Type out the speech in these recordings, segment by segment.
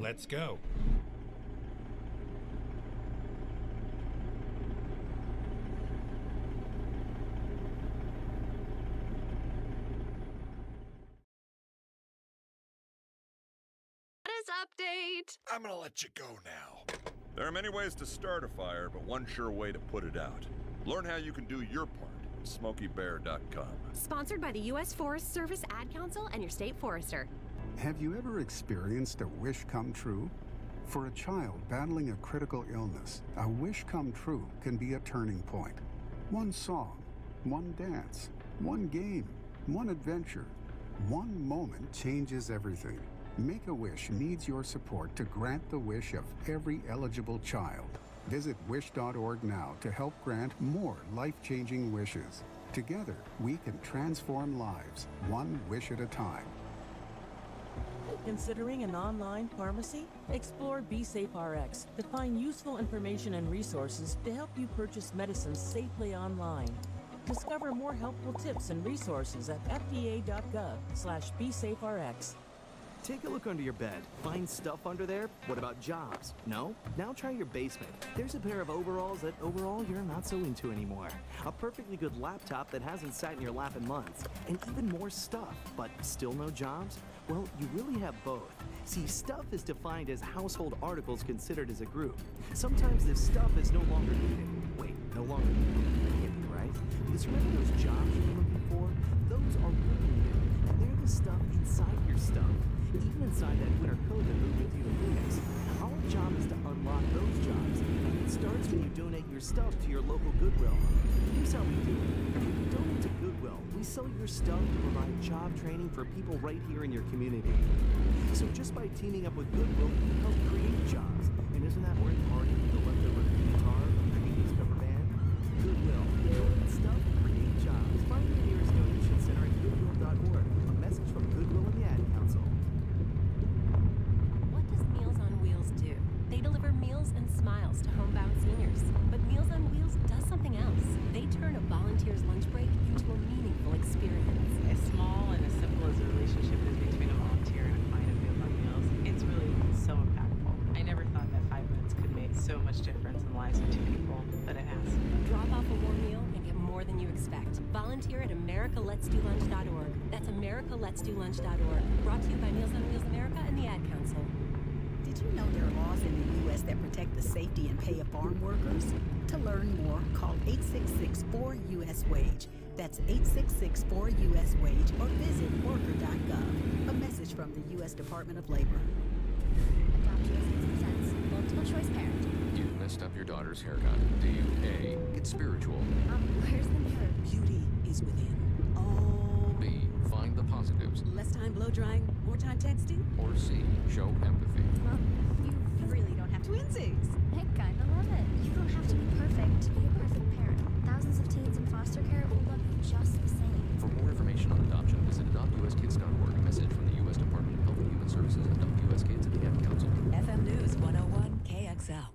Let's go. Update. I'm gonna let you go now. There are many ways to start a fire, but one sure way to put it out. Learn how you can do your part at SmokeyBear.com. Sponsored by the U.S. Forest Service Ad Council and your state forester. Have you ever experienced a wish come true? For a child battling a critical illness, a wish come true can be a turning point. One song, one dance, one game, one adventure, one moment changes everything. Make-A-Wish needs your support to grant the wish of every eligible child. Visit wish.org now to help grant more life-changing wishes. Together, we can transform lives, one wish at a time. Considering an online pharmacy? Explore BeSafeRx to find useful information and resources to help you purchase medicines safely online. Discover more helpful tips and resources at fda.gov/BeSafeRx. Take a look under your bed. Find stuff under there? What about jobs? No? Now try your basement. There's a pair of overalls that overall you're not so into anymore. A perfectly good laptop that hasn't sat in your lap in months. And even more stuff, but still no jobs? Well, you really have both. See, stuff is defined as household articles considered as a group. Sometimes this stuff is no longer needed. Wait, no longer needed, right? Because remember those jobs you were looking for? Those are really needed. And they're the stuff inside your stuff. Even inside that winter coat that moved with you to Phoenix. Our job is to unlock those jobs. And it starts when you donate your stuff to your local Goodwill. Here's how we do it. When you donate to Goodwill, we sell your stuff to provide job training for people right here in your community. So just by teaming up with Goodwill, you can help create jobs. And isn't that worth partying with the leftover guitar from the previous cover band? Goodwill. Donate stuff, create jobs. Find your nearest donation center at goodwill.org. A message from Goodwill and the Ad Council. What does Meals on Wheels do? They deliver meals and smiles to homebound seniors. But Meals on Wheels does something else. They turn a volunteer's lunch break into a meaningful experience. As small and as simple as the relationship is between a volunteer and a client of Meals on Wheels, it's really so impactful. I never thought that 5 minutes could make so much difference in the lives of 2 people, but it has. Drop off a warm meal and get more than you expect. Volunteer at americaletsdolunch.org. That's americaletsdolunch.org. Brought to you by Meals on Wheels America and the Ad Council. Did you know there are laws in the U.S. that protect the safety and pay of farm workers? To learn more, call 866-4-US-WAGE. That's 866-4-US-WAGE or visit worker.gov. A message from the U.S. Department of Labor. Adopt US Citizens. Multiple choice parent. You messed up your daughter's haircut. Do you A, get spiritual? Where's the mirror? Beauty is within. Oh. B, find the positives? Less time blow drying, more time texting? Or C, show empathy? Well, you really don't have to. Twinsies! I kinda love it. You don't have to be perfect to be a perfect parent. Thousands of teens in foster care will love you just the same. For more information on adoption, visit adoptuskids.org. A message from the U.S. Department of Health and Human Services and Adopt U.S. Kids and the Ad Council. FM News 101 KXL.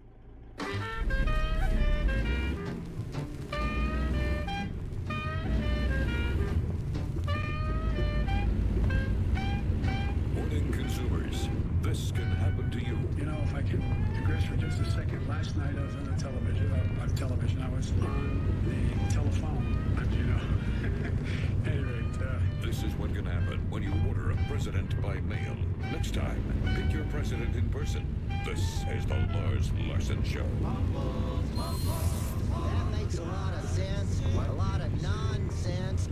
Warning consumers, this can happen to you. You know, if I can digress for just a second, last night I was on the television. I was on the telephone, you know. Anyway, this is what can happen when you order a president by mail. Next time, pick your president in person. This is the Lars Larson Show. That makes a lot of sense. A lot of nonsense.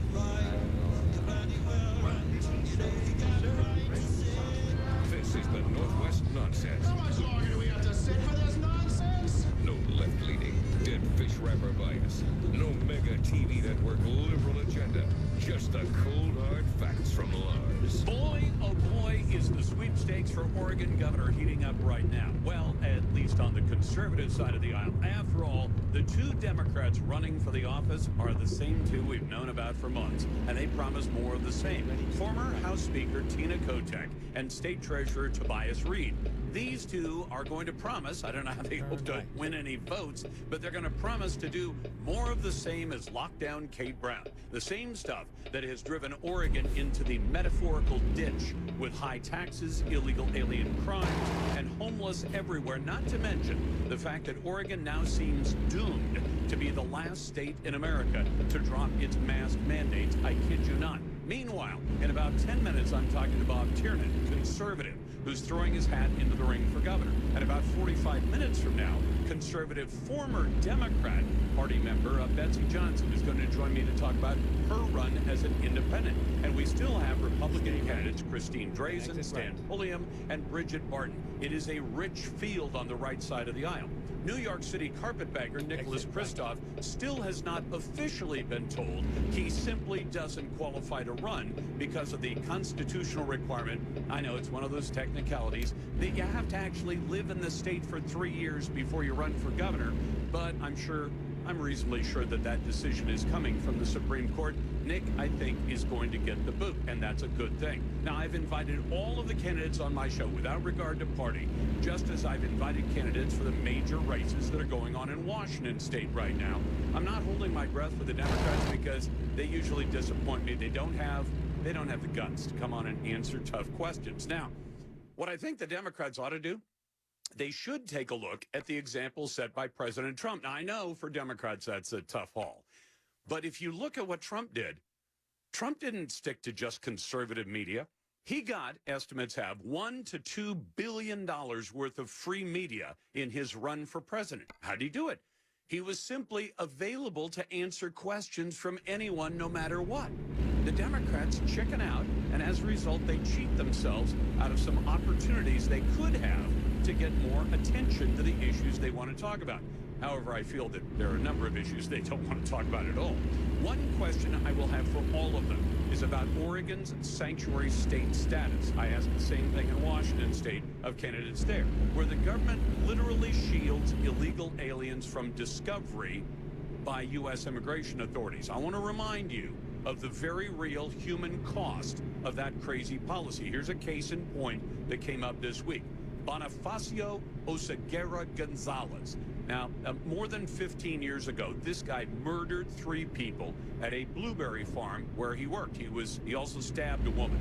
This is the Northwest Nonsense. How much longer do we have to sit for this nonsense? No left-leaning, dead fish wrapper bias. No mega TV network liberal agenda. Just the cold hard facts from Lars. Boy, oh boy, is the sweepstakes for Oregon governor heating up right now. Well, at least on the conservative side of the aisle. After all, the 2 Democrats running for the office are the same 2 we've known about for months, and they promise more of the same. Former House Speaker Tina Kotek and State Treasurer Tobias Reed. these two are going to promise, I don't know how they hope to win any votes, but they're going to promise to do more of the same as lockdown Kate Brown. The same stuff that has driven Oregon into the metaphorical ditch with high taxes, illegal alien crimes, and homeless everywhere, not to mention the fact that Oregon now seems doomed to be the last state in America to drop its mask mandates. I kid you not. Meanwhile, in about 10 minutes, I'm talking to Bob Tiernan, conservative, who's throwing his hat into the ring for governor. And about 45 minutes from now, conservative former Democrat Party member Betsy Johnson is going to join me to talk about her run as an independent. And we still have Republican candidates Christine Drazan, Stan Pulliam, and Bridget Barton. It is a rich field on the right side of the aisle. New York City carpetbagger Nicholas Kristof still has not officially been told he simply doesn't qualify to run because of the constitutional requirement. I know it's one of those technicalities that you have to actually live in the state for 3 years before you run for governor, but I'm reasonably sure that that decision is coming from the Supreme Court. Nick, I think, is going to get the boot, and that's a good thing. Now, I've invited all of the candidates on my show without regard to party, just as I've invited candidates for the major races that are going on in Washington state right now. I'm not holding my breath for the Democrats because they usually disappoint me. They don't have the guts to come on and answer tough questions. Now, what I think the Democrats ought to do, they should take a look at the example set by President Trump. Now, I know for Democrats that's a tough haul. But if you look at what Trump did, Trump didn't stick to just conservative media. He got, estimates have, $1 to $2 billion worth of free media in his run for president. How did he do it? He was simply available to answer questions from anyone, no matter what. The Democrats chicken out, and as a result, they cheat themselves out of some opportunities they could have to get more attention to the issues they want to talk about. However, I feel that there are a number of issues they don't want to talk about at all. One question I will have for all of them is about Oregon's sanctuary state status. I asked the same thing in Washington state of candidates there, where the government literally shields illegal aliens from discovery by U.S. immigration authorities. I want to remind you of the very real human cost of that crazy policy. Here's a case in point that came up this week. Bonifacio Oseguera Gonzalez. Now, more than 15 years ago, this guy murdered 3 people at a blueberry farm where he worked. He also stabbed a woman.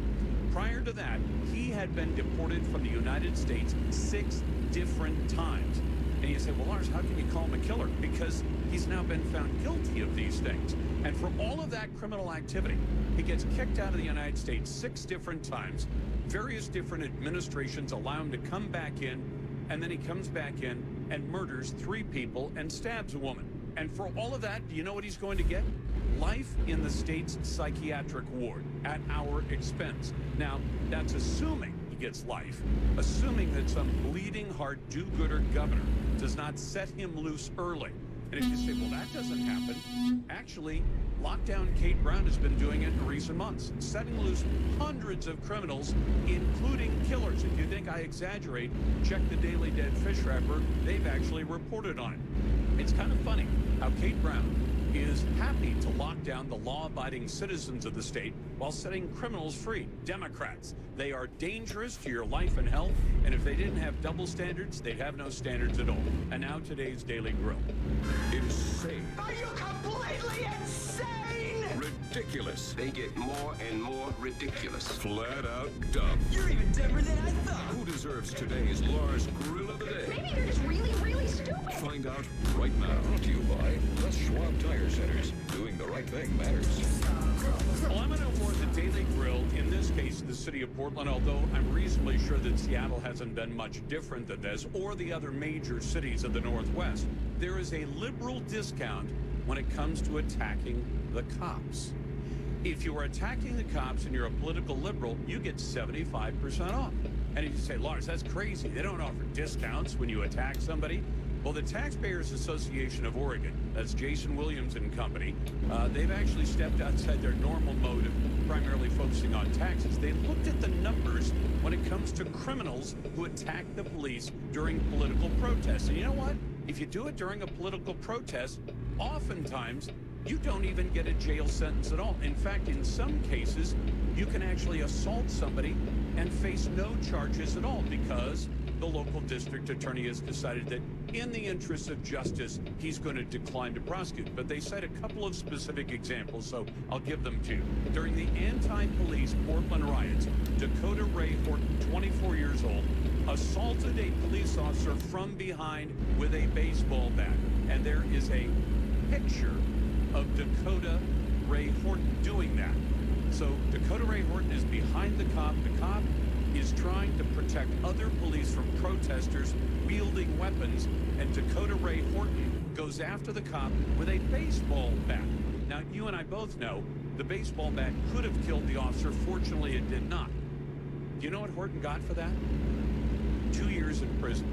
Prior to that, he had been deported from the United States 6 different times. And you say, well, Lars, how can you call him a killer? Because he's now been found guilty of these things. And for all of that criminal activity, he gets kicked out of the United States 6 different times. Various different administrations allow him to come back in, and then he comes back in and murders 3 people and stabs a woman. And for all of that, do you know what he's going to get? Life in the state's psychiatric ward at our expense. Now, that's assuming he gets life, assuming that some bleeding heart do-gooder governor does not set him loose early. And if you say, well, that doesn't happen, actually, Lockdown Kate Brown has been doing it in recent months, setting loose hundreds of criminals, including killers. If you think I exaggerate, check the Daily Dead Fish Wrapper. They've actually reported on it. It's kind of funny how Kate Brown is happy to lock down the law-abiding citizens of the state while setting criminals free. Democrats, they are dangerous to your life and health, and if they didn't have double standards, they'd have no standards at all. And now today's Daily Grill. Insane. Are you completely insane? Ridiculous. They get more and more ridiculous. Flat out dumb. You're even dumber than I thought. Who deserves today's Lars Grill of the Day? Maybe you're just really, really stupid. Find out right now. Brought to you by Les Schwab Tire Centers. Doing the right thing matters. Well, I'm going to award the Daily Grill, in this case, the city of Portland, although I'm reasonably sure that Seattle hasn't been much different than this, or the other major cities of the Northwest. There is a liberal discount when it comes to attacking the cops. If you are attacking the cops and you're a political liberal, you get 75% off. And if you say, Lars, that's crazy. They don't offer discounts when you attack somebody. Well, the Taxpayers Association of Oregon, that's Jason Williams and company, they've actually stepped outside their normal mode of primarily focusing on taxes. They looked at the numbers when it comes to criminals who attack the police during political protests. And you know what? If you do it during a political protest, oftentimes you don't even get a jail sentence at all. In fact, in some cases, you can actually assault somebody and face no charges at all because the local district attorney has decided that in the interest of justice, he's going to decline to prosecute. But they cite a couple of specific examples, so I'll give them to you. During the anti-police Portland riots, Dakota Ray Horton, 24 years old, assaulted a police officer from behind with a baseball bat. And there is a picture of Dakota Ray Horton doing that. So Dakota Ray Horton is behind the cop. The cop is trying to protect other police from protesters wielding weapons, and Dakota Ray Horton goes after the cop with a baseball bat. Now, you and I both know the baseball bat could have killed the officer. Fortunately, it did not. Do you know what Horton got for that? 2 years in prison.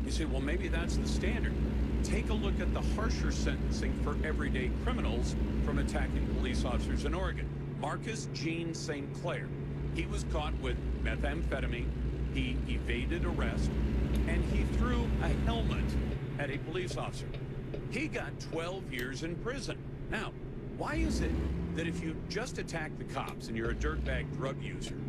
You say, well, maybe that's the standard. Take a look at the harsher sentencing for everyday criminals from attacking police officers in Oregon. Marcus Jean St. Clair. He was caught with methamphetamine. He evaded arrest, and he threw a helmet at a police officer. He got 12 years in prison. Now, why is it that if you just attack the cops and you're a dirtbag drug user,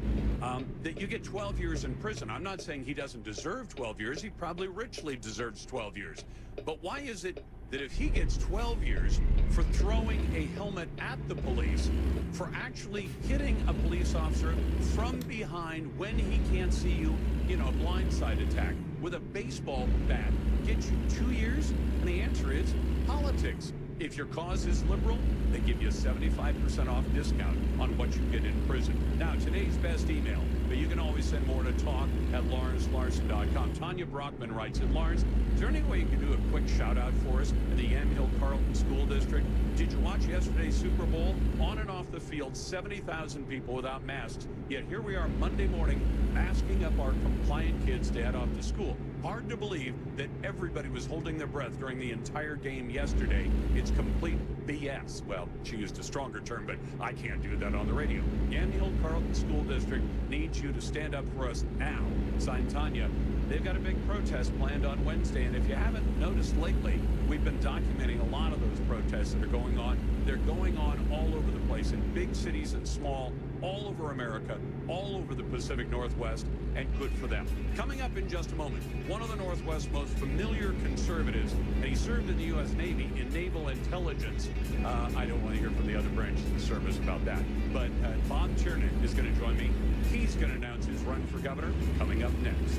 that you get 12 years in prison? I'm not saying he doesn't deserve 12 years. He probably richly deserves 12 years. But why is it that if he gets 12 years for throwing a helmet at the police, for actually hitting a police officer from behind when he can't see you, a blindside attack with a baseball bat, gets you 2 years? And the answer is politics. If your cause is liberal, they give you a 75% off discount on what you get in prison. Now, today's best email, but you can always send more to talk@lawrencelarsson.com. Tanya Brockman writes, Lawrence, is there any way you can do a quick shout-out for us in the Yamhill Carlton School District? Did you watch yesterday's Super Bowl? On and off the field, 70,000 people without masks. Yet here we are Monday morning, masking up our compliant kids to head off to school. Hard to believe that everybody was holding their breath during the entire game yesterday. It's complete BS. Well, she used a stronger term, but I can't do that on the radio. Yamhill Carlton School District needs you to stand up for us now. Signed, Tanya. They've got a big protest planned on Wednesday, and if you haven't noticed lately, we've been documenting a lot of those protests that are going on. They're going on all over the place, in big cities and small, all over America, all over the Pacific Northwest, and good for them. Coming up in just a moment, one of the Northwest's most familiar conservatives, and he served in the U.S. Navy in naval intelligence. I don't want to hear from the other branches of the service about that, but Bob Tiernan is going to join me. He's going to announce his run for governor coming up next.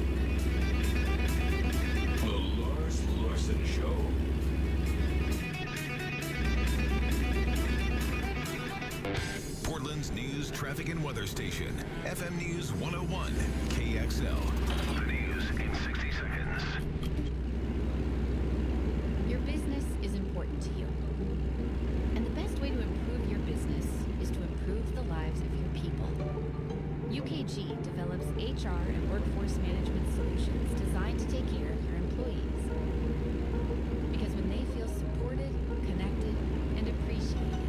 The Lars Larson Show. Portland's news, traffic, and weather station. FM News 101, KXL. The news in 60 seconds. Your business is important to you. And the best way to improve your business is to improve the lives of your people. UKG develops HR and workforce management solutions designed to take care of your employees. Because when they feel supported, connected, and appreciated,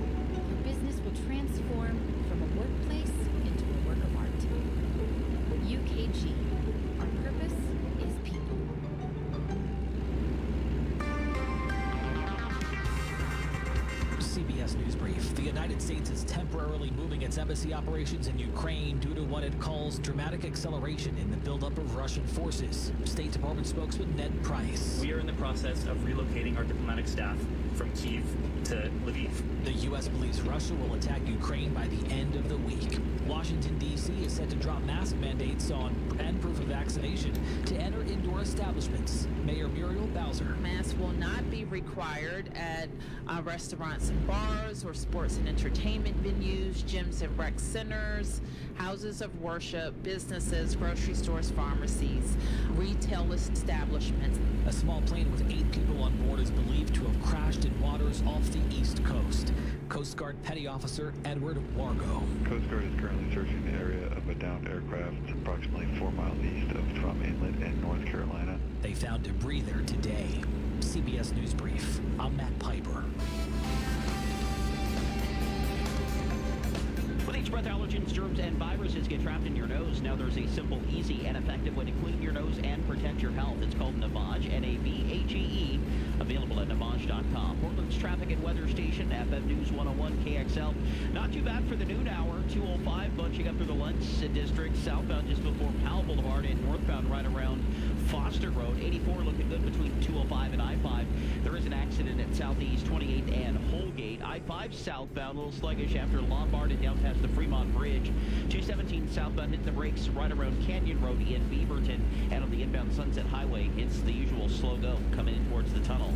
your business will transform from a workplace into a work of art. UKG. Our purpose is people. CBS News Brief. The United States is temporarily moving its embassy operations in Ukraine due to what it calls dramatic acceleration in the buildup of Russian forces. State Department spokesman Ned Price. We are in the process of relocating our diplomatic staff from Kyiv to Lviv. The U.S. believes Russia will attack Ukraine by the end of the week. Washington, D.C. is set to drop mask mandates on and proof of vaccination to enter indoor establishments. Mayor Muriel Bowser. Masks will not be required at restaurants and bars or sports and entertainment venues, gyms and rec centers, houses of worship, businesses, grocery stores, pharmacies, retail establishments. A small plane with 8 people on board is believed to have crashed in waters off the East Coast. Coast Guard Petty Officer Edward Wargo. Coast Guard is currently searching the area of a downed aircraft approximately 4 miles east of Trump Inlet in North Carolina. They found debris there today. CBS News Brief. I'm Matt Piper. With each breath, allergens, germs, and viruses get trapped in your nose. Now there's a simple, easy, and effective way to clean your nose and protect your health. It's called Navage, Navage, available at Navage.com. KXL.com. Portland's traffic and weather station, FM News 101 KXL. Not too bad for the noon hour. 205 bunching up through the Lentz District. Southbound just before Powell Boulevard and northbound right around Foster Road. 84 looking good between 205 and I-5. There is an accident at Southeast 28th and Holgate. I-5 southbound, a little sluggish after Lombard and down past the Fremont Bridge. 217 southbound hitting the brakes right around Canyon Road in Beaverton. And on the inbound Sunset Highway, it's the usual slow go coming in towards the tunnel.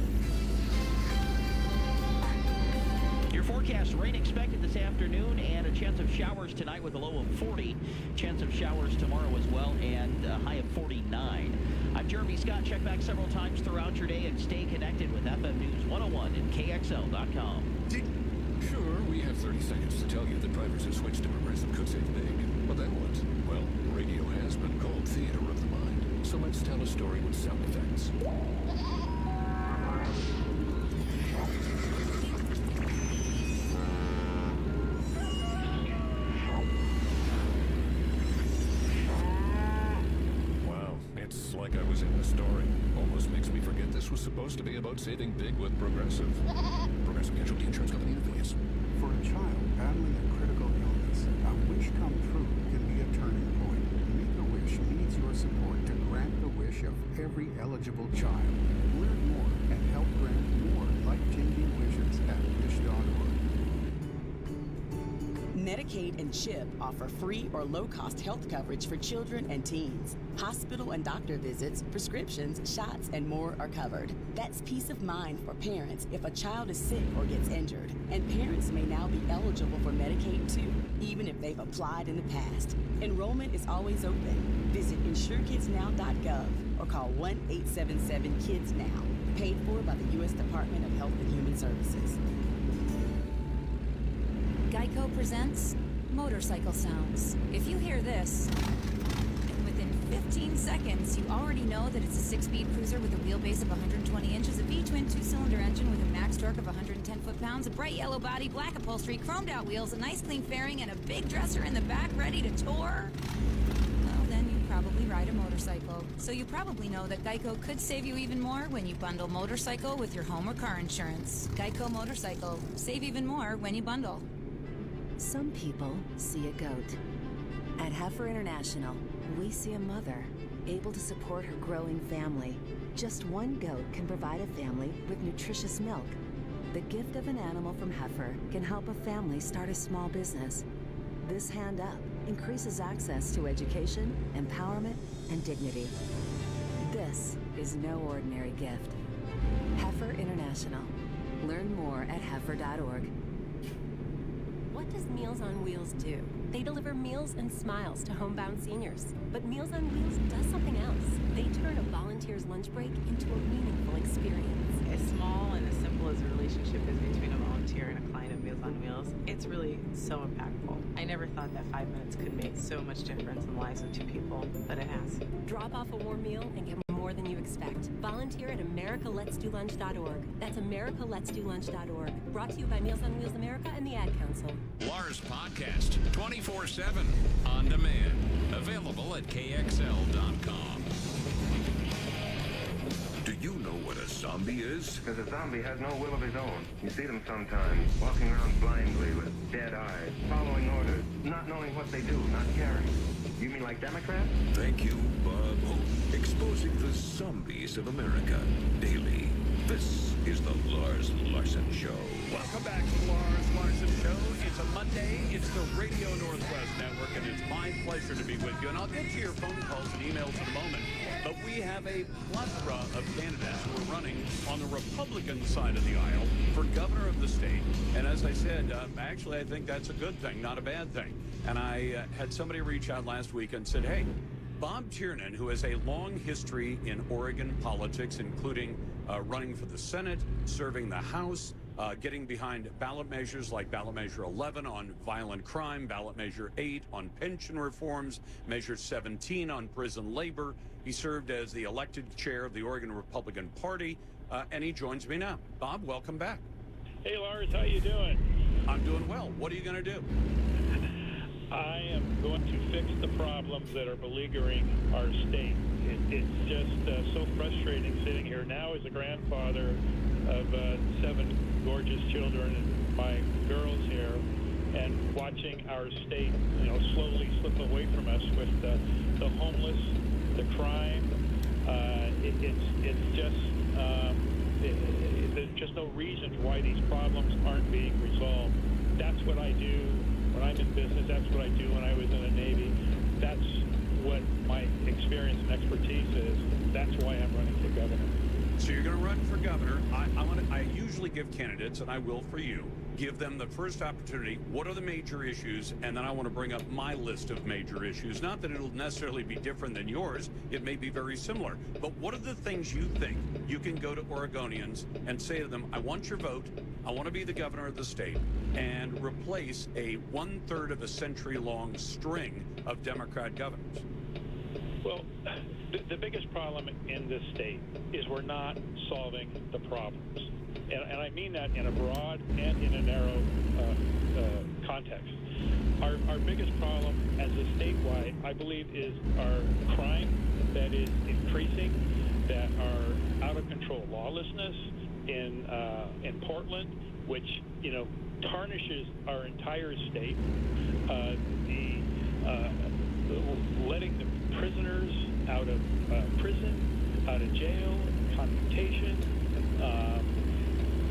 Your forecast, rain expected this afternoon and a chance of showers tonight with a low of 40. Chance of showers tomorrow as well and a high of 49. I'm Jeremy Scott. Check back several times throughout your day and stay connected with FM News 101 and KXL.com. Sure, we have 30 seconds to tell you that drivers who switched to Progressive could save big. But then what? Well, radio has been called theater of the mind. So let's tell a story with sound effects. It's like I was in the story. Almost makes me forget this was supposed to be about saving big with Progressive. Progressive Casualty Insurance Company and affiliates. For a child battling a critical illness, a wish come true can be a turning point. Make-A-Wish needs your support to grant the wish of every eligible child. Learn more and help grant more life-changing wishes at wish.org. Medicaid and CHIP offer free or low-cost health coverage for children and teens. Hospital and doctor visits, prescriptions, shots, and more are covered. That's peace of mind for parents if a child is sick or gets injured. And parents may now be eligible for Medicaid too, even if they've applied in the past. Enrollment is always open. Visit InsureKidsNow.gov or call 1-877-KIDS-NOW. Paid for by the U.S. Department of Health and Human Services. Geico presents Motorcycle Sounds. If you hear this, and within 15 seconds, you already know that it's a 6-speed cruiser with a wheelbase of 120 inches, a V-twin 2-cylinder engine with a max torque of 110 foot-pounds, a bright yellow body, black upholstery, chromed out wheels, a nice clean fairing, and a big dresser in the back ready to tour, well, then you probably ride a motorcycle. So you probably know that Geico could save you even more when you bundle motorcycle with your home or car insurance. Geico Motorcycle. Save even more when you bundle. Some people see a goat. At Heifer International, we see a mother able to support her growing family. Just one goat can provide a family with nutritious milk. The gift of an animal from Heifer can help a family start a small business. This hand up increases access to education, empowerment, and dignity. This is no ordinary gift. Heifer International. Learn more at heifer.org. What does Meals on Wheels do? They deliver meals and smiles to homebound seniors. But Meals on Wheels does something else. They turn a volunteer's lunch break into a meaningful experience. As small and as simple as a relationship is between a volunteer and a client of Meals on Wheels, it's really so impactful. I never thought that 5 minutes could make so much difference in the lives of two people, but it has. Drop off a warm meal and get more than you expect. Volunteer at americaletsdolunch.org. That's americaletsdolunch.org. Brought to you by Meals on Wheels America and the Ad Council. Lars Podcast, 24/7, on demand. Available at KXL.com. Do you know what a zombie is? Because a zombie has no will of his own. You see them sometimes, walking around blindly with dead eyes, following orders, not knowing what they do, not caring. You mean like Democrats? Thank you, Bob Hope. Exposing the zombies of America daily. This is the Lars Larson Show. Welcome back to the Lars Larson Show. It's a Monday. It's the Radio Northwest Network, and it's my pleasure to be with you. And I'll get to your phone calls and emails in a moment. But we have a plethora of candidates who are running on the Republican side of the aisle for governor of the state. And as I said, actually, I think that's a good thing, not a bad thing. And I had somebody reach out last week and said, hey, Bob Tiernan, who has a long history in Oregon politics, including running for the Senate, serving the House, getting behind ballot measures like ballot measure 11 on violent crime, ballot measure 8 on pension reforms, measure 17 on prison labor. He served as the elected chair of the Oregon Republican Party, and he joins me now. Bob, welcome back. Hey, Lars, how you doing? I'm doing well. What are you going to do? I am going to fix the problems that are beleaguering our state. It's just so frustrating sitting here now as a grandfather of 7 gorgeous children and my girls here, and watching our state, slowly slip away from us with the homeless, the crime. There's just no reason why these problems aren't being resolved. That's what I do when I'm in business. That's what I do when I was in the Navy. That's what my experience and expertise is. That's why I'm running for governor. So you're going to run for governor. I usually give candidates, and I will for you, give them the first opportunity. What are the major issues? And then I want to bring up my list of major issues. Not that it'll necessarily be different than yours. It may be very similar. But what are the things you think you can go to Oregonians and say to them, I want your vote. I want to be the governor of the state, and replace a 1/3 of a century-long string of Democrat governors? Well, the biggest problem in this state is we're not solving the problems. And I mean that in a broad and in a narrow context. Our biggest problem as a statewide, I believe, is our crime that is increasing, that are out of control lawlessness in Portland, which, tarnishes our entire state. Letting the prisoners out of prison, out of jail, commutation.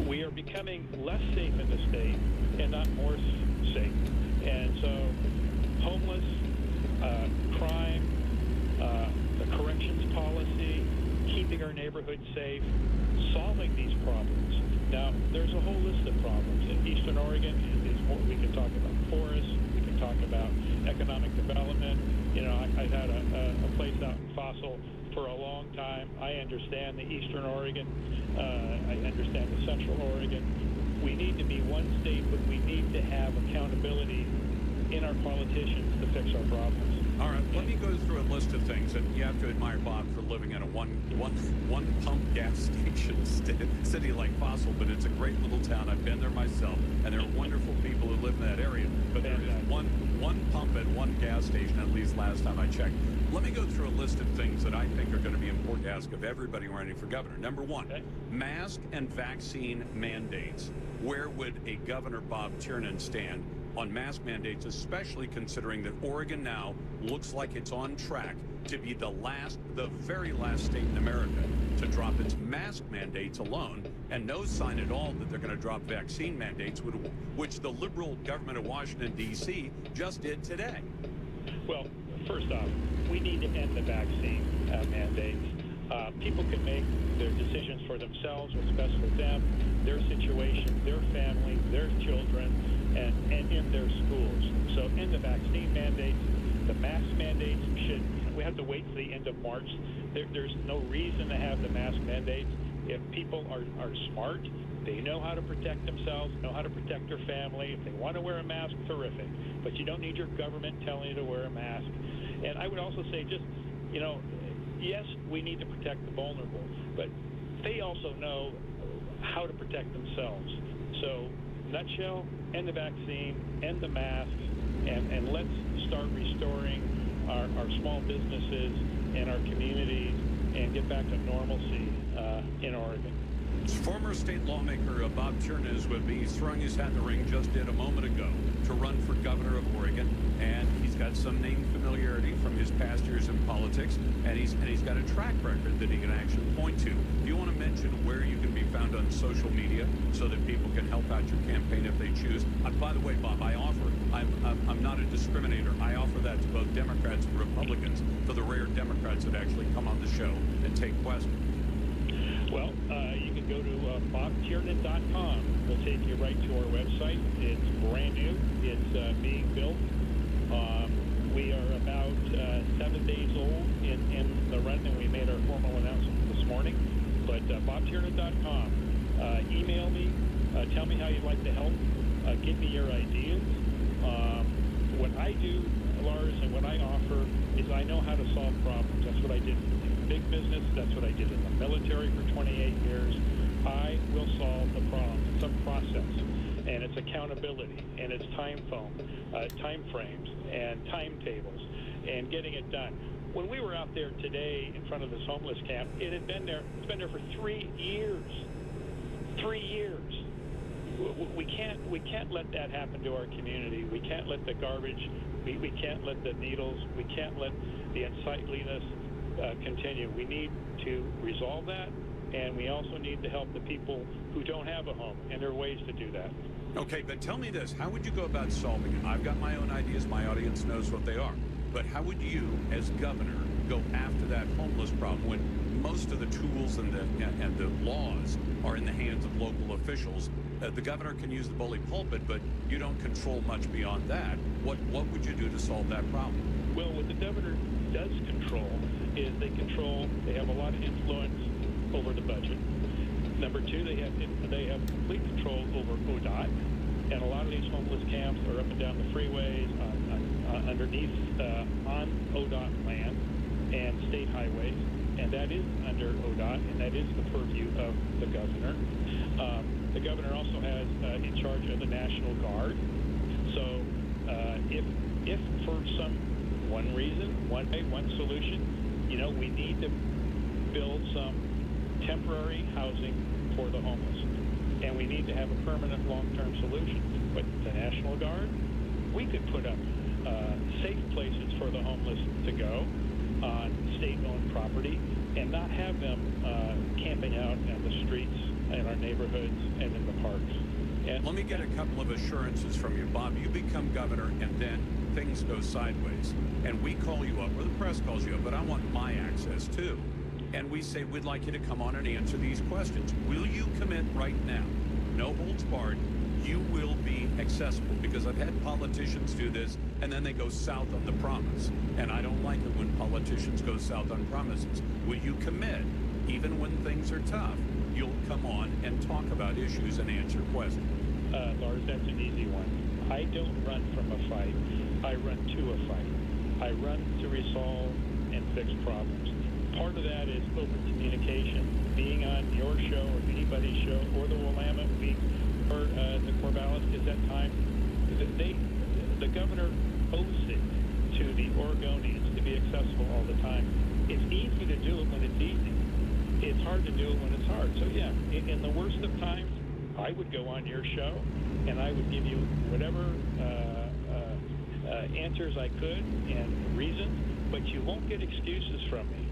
We are becoming less safe in the state and not more safe. And so homeless, crime, the corrections policy, keeping our neighborhoods safe, solving these problems. Now, there's a whole list of problems. In Eastern Oregon, is more, we can talk about forests, we can talk about economic development. I've had a place out in Fossil for a long time. I understand the Eastern Oregon. I understand the Central Oregon. We need to be one state, but we need to have accountability in our politicians to fix our problems. All right, let me go through a list of things, and you have to admire Bob for living in a one pump gas station city like Fossil, but it's a great little town. I've been there myself, and there are wonderful people who live in that area. But there is one pump at one gas station, at least last time I checked. Let me go through a list of things that I think are going to be important to ask of everybody running for governor. Number one, mask and vaccine mandates. Where would a Governor Bob Tiernan stand on mask mandates, especially considering that Oregon now looks like it's on track to be the very last state in America to drop its mask mandates alone, and no sign at all that they're going to drop vaccine mandates, which the liberal government of Washington, D.C. just did today. Well, first off, we need to end the vaccine mandates. People can make their decisions for themselves, what's best for them, their situation, their family, their children, and in their schools. So in the vaccine mandates, the mask mandates we have to wait till the end of March. There's no reason to have the mask mandates. If people are smart, they know how to protect themselves, know how to protect their family. If they want to wear a mask, terrific. But you don't need your government telling you to wear a mask. And I would also say yes, we need to protect the vulnerable, but they also know how to protect themselves. So, nutshell, end the vaccine, end the masks, and let's start restoring our small businesses and our communities and get back to normalcy in Oregon. Former state lawmaker Bob Tiernan is with me. He's throwing his hat in the ring, just did a moment ago, to run for governor of Oregon, and he's got some name familiarity from his past years in politics, and he's got a track record that he can actually point to. Do you want to mention where you can be found on social media so that people can help out your campaign if they choose? By the way, Bob, I'm not a discriminator. I offer that to both Democrats and Republicans for the rare Democrats that actually come on the show and take questions. Well, you can go to bobtiernan.com. We'll take you right to our website. It's brand new. It's being built. We are about 7 days old in the run, and we made our formal announcement this morning. But bobtiernan.com. Email me. Tell me how you'd like to help. Give me your ideas. What I do, Lars, and what I offer is I know how to solve problems. That's what I did in big business. That's what I did in the military for 28 years. I will solve the problems. It's a process, and it's accountability, and it's time frames, and timetables, and getting it done. When we were out there today in front of this homeless camp, it had been there. It's been there for 3 years. 3 years. We can't let that happen to our community. We can't let the garbage, we can't let the needles, we can't let the unsightliness continue. We need to resolve that, and we also need to help the people who don't have a home, and there are ways to do that. Okay, but tell me this. How would you go about solving it? I've got my own ideas. My audience knows what they are. But how would you, as governor, go after that homeless problem when most of the tools and the laws are in the hands of local officials? The governor can use the bully pulpit, but you don't control much beyond that. What would you do to solve that problem? Well, what the governor does control is they have a lot of influence over the budget. Number two, they have complete control over ODOT, and a lot of these homeless camps are up and down the freeways, underneath on ODOT land and state highways, and that is under ODOT, and that is the purview of the governor. The governor also has in charge of the National Guard. So if for one reason, one solution, we need to build some temporary housing for the homeless, and we need to have a permanent long-term solution. But the National Guard, we could put up safe places for the homeless to go on state-owned property and not have them camping out in the streets in our neighborhoods and in the parks. And let me get a couple of assurances from you, Bob. You become governor, and then things go sideways, and we call you up, or the press calls you up, but I want my access too. And we say, we'd like you to come on and answer these questions. Will you commit right now? No holds barred. You will be accessible, because I've had politicians do this and then they go south on the promise. And I don't like it when politicians go south on promises. Will you commit, even when things are tough, you'll come on and talk about issues and answer questions? Lars, that's an easy one. I don't run from a fight. I run to a fight. I run to resolve and fix problems. Part of that is open communication, being on your show or anybody's show, or the Willamette Week, or the Corvallis Gazette Time. The governor owes it to the Oregonians to be accessible all the time. It's easy to do it when it's easy. It's hard to do it when it's hard. So yeah, in the worst of times, I would go on your show, and I would give you whatever answers I could and reasons, but you won't get excuses from me.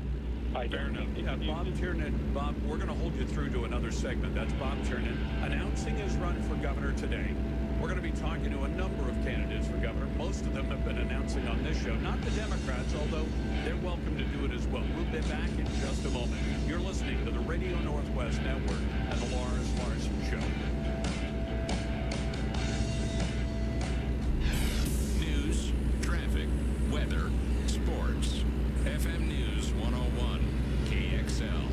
Fair enough. Bob Tiernan, Bob, we're going to hold you through to another segment. That's Bob Tiernan announcing his run for governor today. We're going to be talking to a number of candidates for governor. Most of them have been announcing on this show. Not the Democrats, although they're welcome to do it as well. We'll be back in just a moment. You're listening to the Radio Northwest Network and the Lars Larson Show. News, traffic, weather, sports. FM News 101, KXL.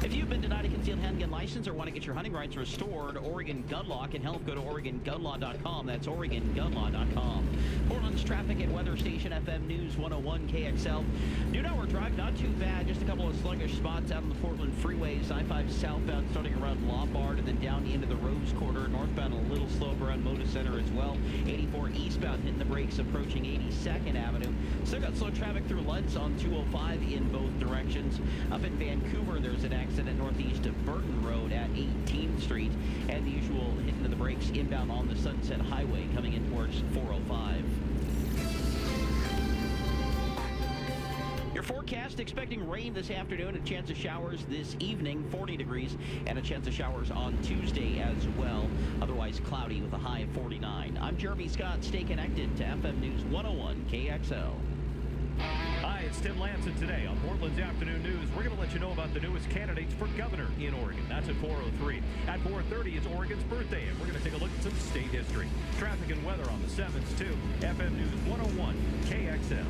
If you've been denied a concealed handgun license or want to get your hunting rights restored, Oregon Gun Law can help. Go to OregonGunLaw.com. That's OregonGunLaw.com. Portland's traffic and weather station, FM News 101 KXL. Noon hour drive, not too bad. Just a couple of sluggish spots out on the Portland freeways. I-5 southbound starting around Lombard and then down into the Rose Quarter. Northbound a little slower around Moda Center as well. 84 eastbound hitting the brakes approaching 82nd Avenue. Still got slow traffic through Lutz on 205 in both directions. Up in Vancouver, there's an accident northeast of Burton Road at 18th Street. And the usual hitting of the brakes inbound on the Sunset Highway coming in towards 405. Your forecast, expecting rain this afternoon, a chance of showers this evening, 40 degrees, and a chance of showers on Tuesday as well. Otherwise cloudy with a high of 49. I'm Jeremy Scott. Stay connected to FM News 101 KXL. Hi, it's Tim Lanson. Today on Portland's Afternoon News, we're going to let you know about the newest candidates for governor in Oregon. That's at 4:03. At 4:30, it's Oregon's birthday, and we're going to take a look at some state history. Traffic and weather on the 7th, too. FM News 101 KXL.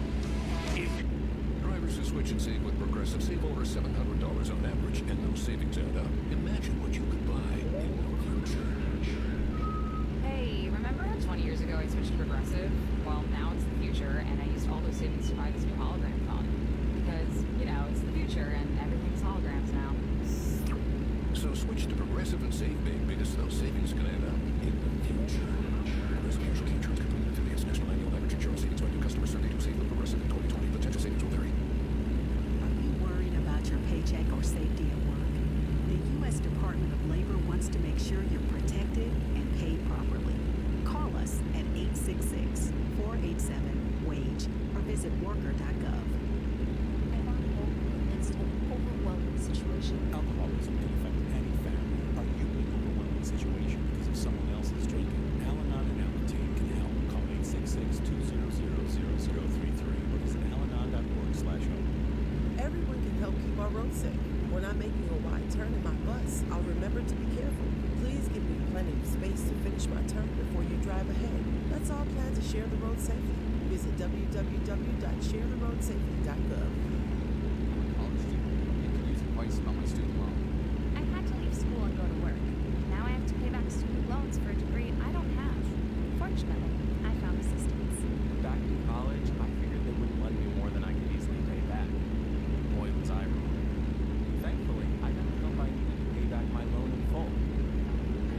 Drivers who switch and save with Progressive save over $700 on average, and those savings add up. Imagine what you could buy in the future. Hey, remember how 20 years ago I switched to Progressive? Well, now it's the future, and I used all those savings to buy this new hologram phone. Because, it's the future, and everything's holograms now. So switch to Progressive and save big, because those savings can add up in the future. Progressive Casualty Insurance Company affiliates. National annual average insurance savings by new customers Sunday to save with Progressive in 2020. Potential savings will vary. Labor wants to make sure you're protected and paid properly. Call us at 866-487-WAGE or visit worker.gov. I'm on hold in the midst of an overwhelming situation. Alcoholism can affect any family. Are you in an overwhelming situation because of someone else's drinking? Al-Anon and Al-Anon can help. Call 866-200-0033 or visit alanon.org/hope. Everyone can help keep our roads safe. When I'm making a wide turn in my bus, I'll remember to be careful. Please give me plenty of space to finish my turn before you drive ahead. Let's all plan to share the road safely. Visit www.sharetheroadsafely.gov. College student, and can use advice about my student loan. I had to leave school and go to work. Now I have to pay back student loans for a degree I don't have. Fortunately, I found assistance. Back in college, I figured they wouldn't lend me more than I could easily pay back. Boy, was I wrong. Thankfully, I got the help I needed to pay back my loan in full.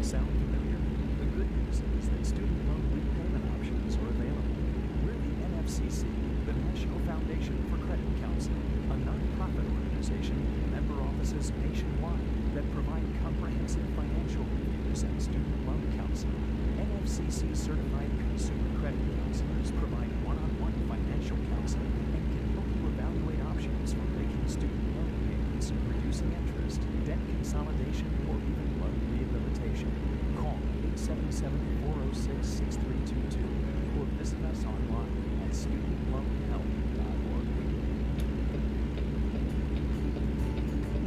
Sound familiar? The good news is that student loan repayment options are available. We're the NFCC, the National Foundation for Credit Counseling, a non-profit organization with member offices nationwide that provide comprehensive financial reviews and student loan counseling. NFCC certified consumer credit counselors provide one-on-one financial counseling and can help you evaluate options for making student loan payments, reducing interest, debt consolidation, or even loan rehabilitation. Call 877-406-6322 or visit us online at studentloanhelp.org.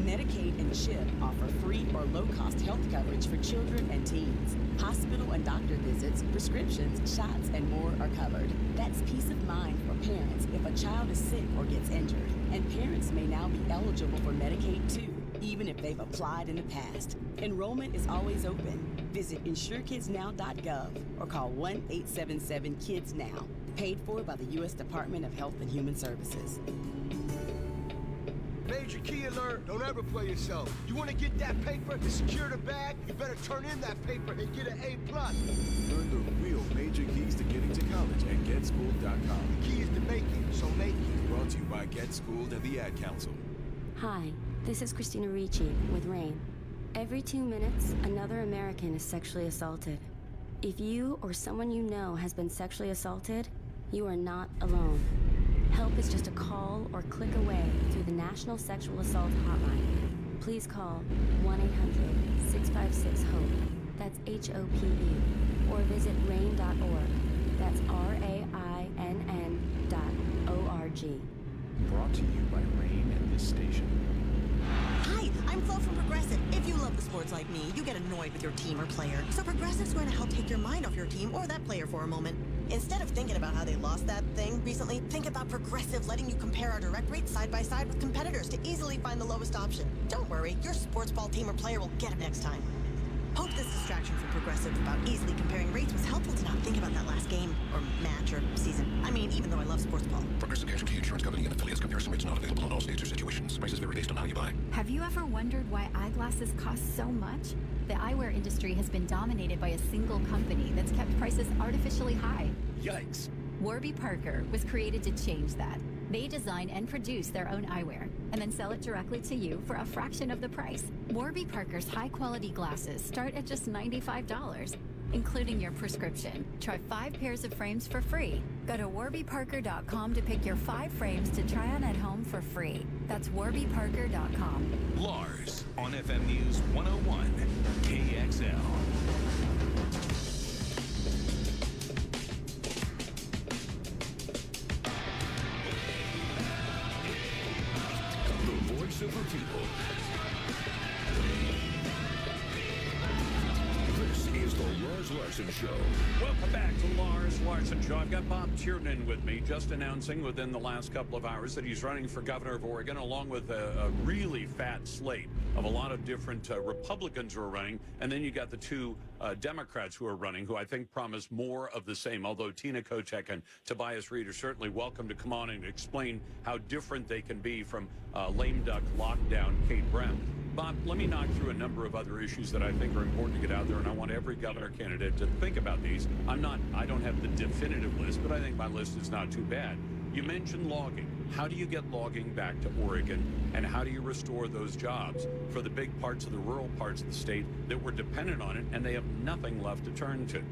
Medicaid and CHIP offer free or low-cost health coverage for children and teens. Hospital and doctor visits, prescriptions, shots, and more are covered. That's peace of mind for parents if a child is sick or gets injured. And parents may now be eligible for Medicaid too, even if they've applied in the past. Enrollment is always open. Visit InsureKidsNow.gov or call 1-877-KIDS-NOW. Paid for by the U.S. Department of Health and Human Services. Major key alert. Don't ever play yourself. You want to get that paper to secure the bag? You better turn in that paper and get an A+. Learn the real major keys to getting to college at GetSchooled.com. The key is to make it, so make it. Brought to you by Get Schooled and the Ad Council. Hi, this is Christina Ricci with RAIN. Every 2 minutes, another American is sexually assaulted. If you or someone you know has been sexually assaulted, you are not alone. Help is just a call or click away through the National Sexual Assault Hotline. Please call 1-800-656-HOPE. That's HOPE. Or visit RAIN.org. That's RAINN.org. Brought to you by RAIN and this station. Hi, I'm Flo from Progressive. If you love the sports like me, you get annoyed with your team or player. So Progressive's going to help take your mind off your team or that player for a moment. Instead of thinking about how they lost that thing recently, think about Progressive letting you compare our direct rates side by side with competitors to easily find the lowest option. Don't worry, your sports ball team or player will get it next time. Hope this distraction from Progressive about easily comparing rates was helpful to not think about that last game, or match, or season. I mean, even though I love sports ball. Progressive Casualty Insurance Company and affiliates. Comparison rates not available in all states or situations. Prices vary based on how you buy. Have you ever wondered why eyeglasses cost so much? The eyewear industry has been dominated by a single company that's kept prices artificially high. Yikes. Warby Parker was created to change that. They design and produce their own eyewear and then sell it directly to you for a fraction of the price. Warby Parker's high-quality glasses start at just $95, including your prescription. Try 5 pairs of frames for free. Go to warbyparker.com to pick your 5 frames to try on at home for free. That's warbyparker.com. Lars on FM News 101 KXL. Super people. This is the Lars Larson Show. Welcome back to Lars Larson Show. I've got Bob Tiernan with me, just announcing within the last couple of hours that he's running for governor of Oregon, along with a really fat slate of a lot of different Republicans who are running. And then you got the 2 Democrats who are running, who I think promise more of the same, although Tina Kotek and Tobias Reed are certainly welcome to come on and explain how different they can be from lame duck lockdown Kate Brown. Bob, let me knock through a number of other issues that I think are important to get out there, and I want every governor candidate to think about these. I don't have the definitive list, but I think my list is not too bad. You mentioned logging. How do you get logging back to Oregon, and how do you restore those jobs for the big parts of the rural parts of the state that were dependent on it, and they have nothing left to turn to?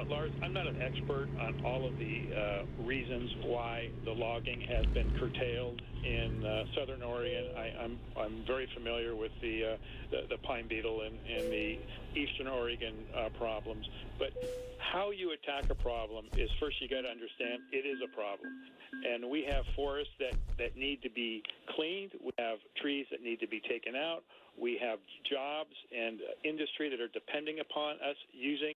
Lars, I'm not an expert on all of the reasons why the logging has been curtailed in southern Oregon. I'm very familiar with the pine beetle and the eastern Oregon problems. But how you attack a problem is, first you got to understand it is a problem. And we have forests that need to be cleaned. We have trees that need to be taken out. We have jobs and industry that are depending upon us using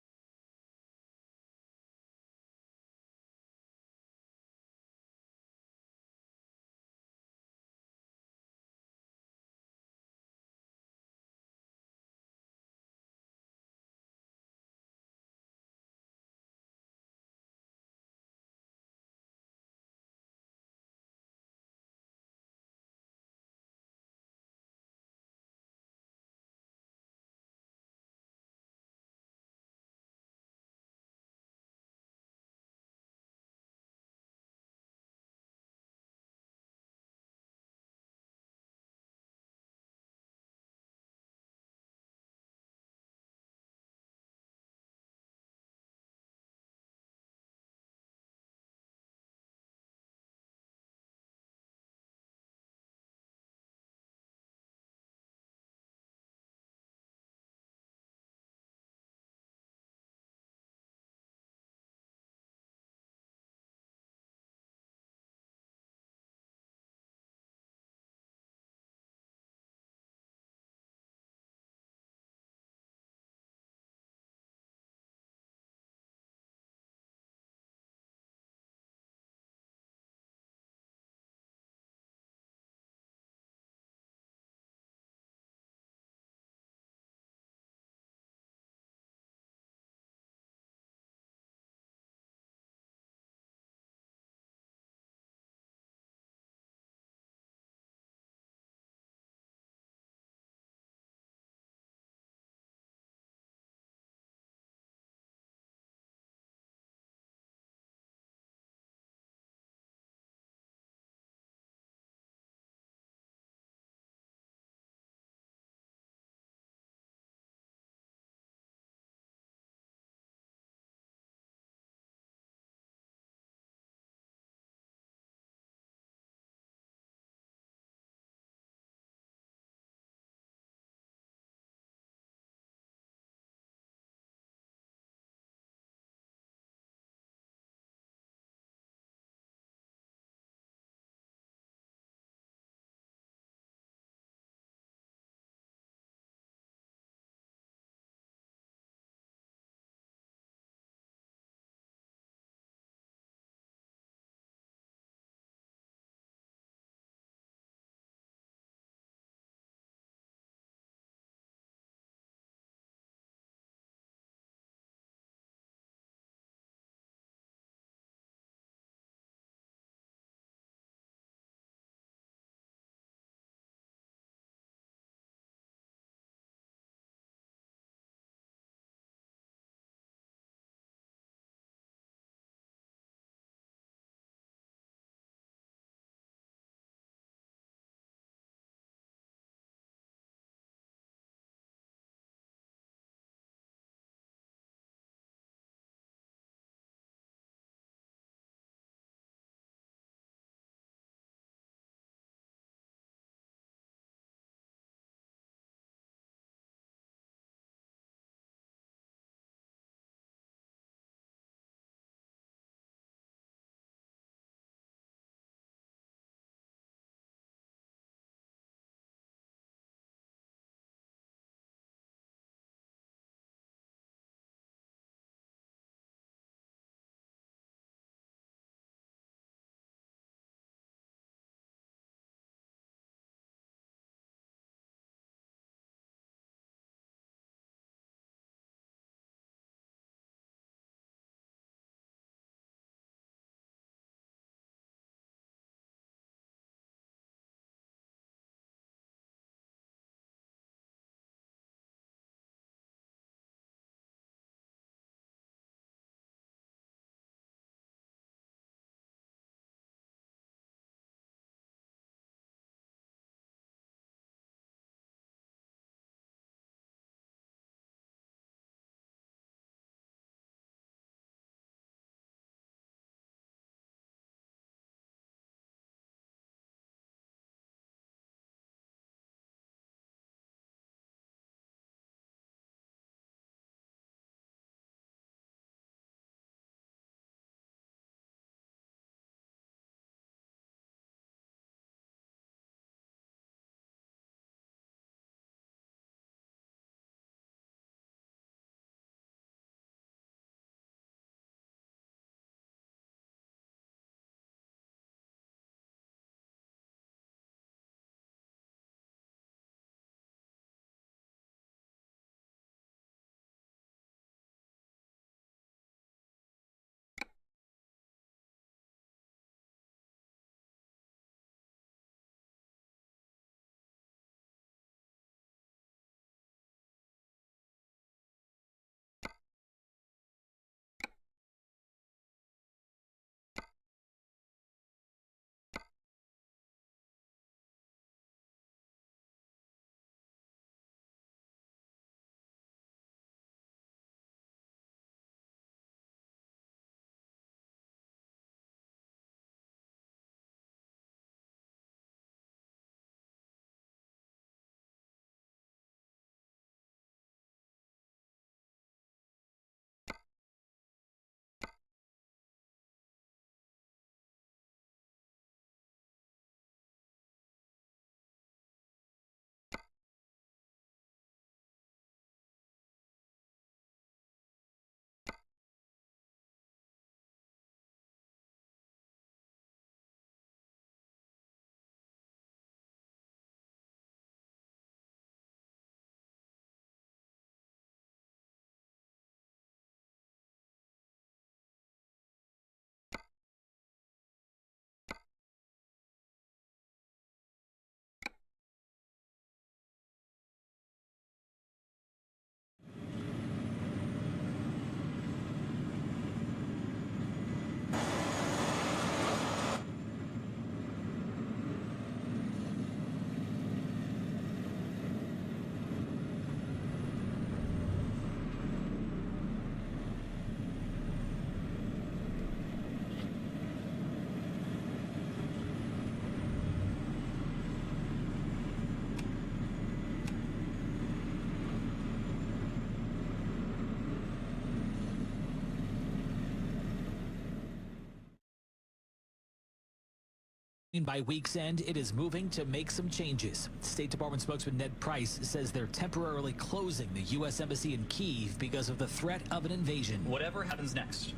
By week's end, it is moving to make some changes. State Department spokesman Ned Price says they're temporarily closing the U.S. Embassy in Kyiv because of the threat of an invasion. Whatever happens next,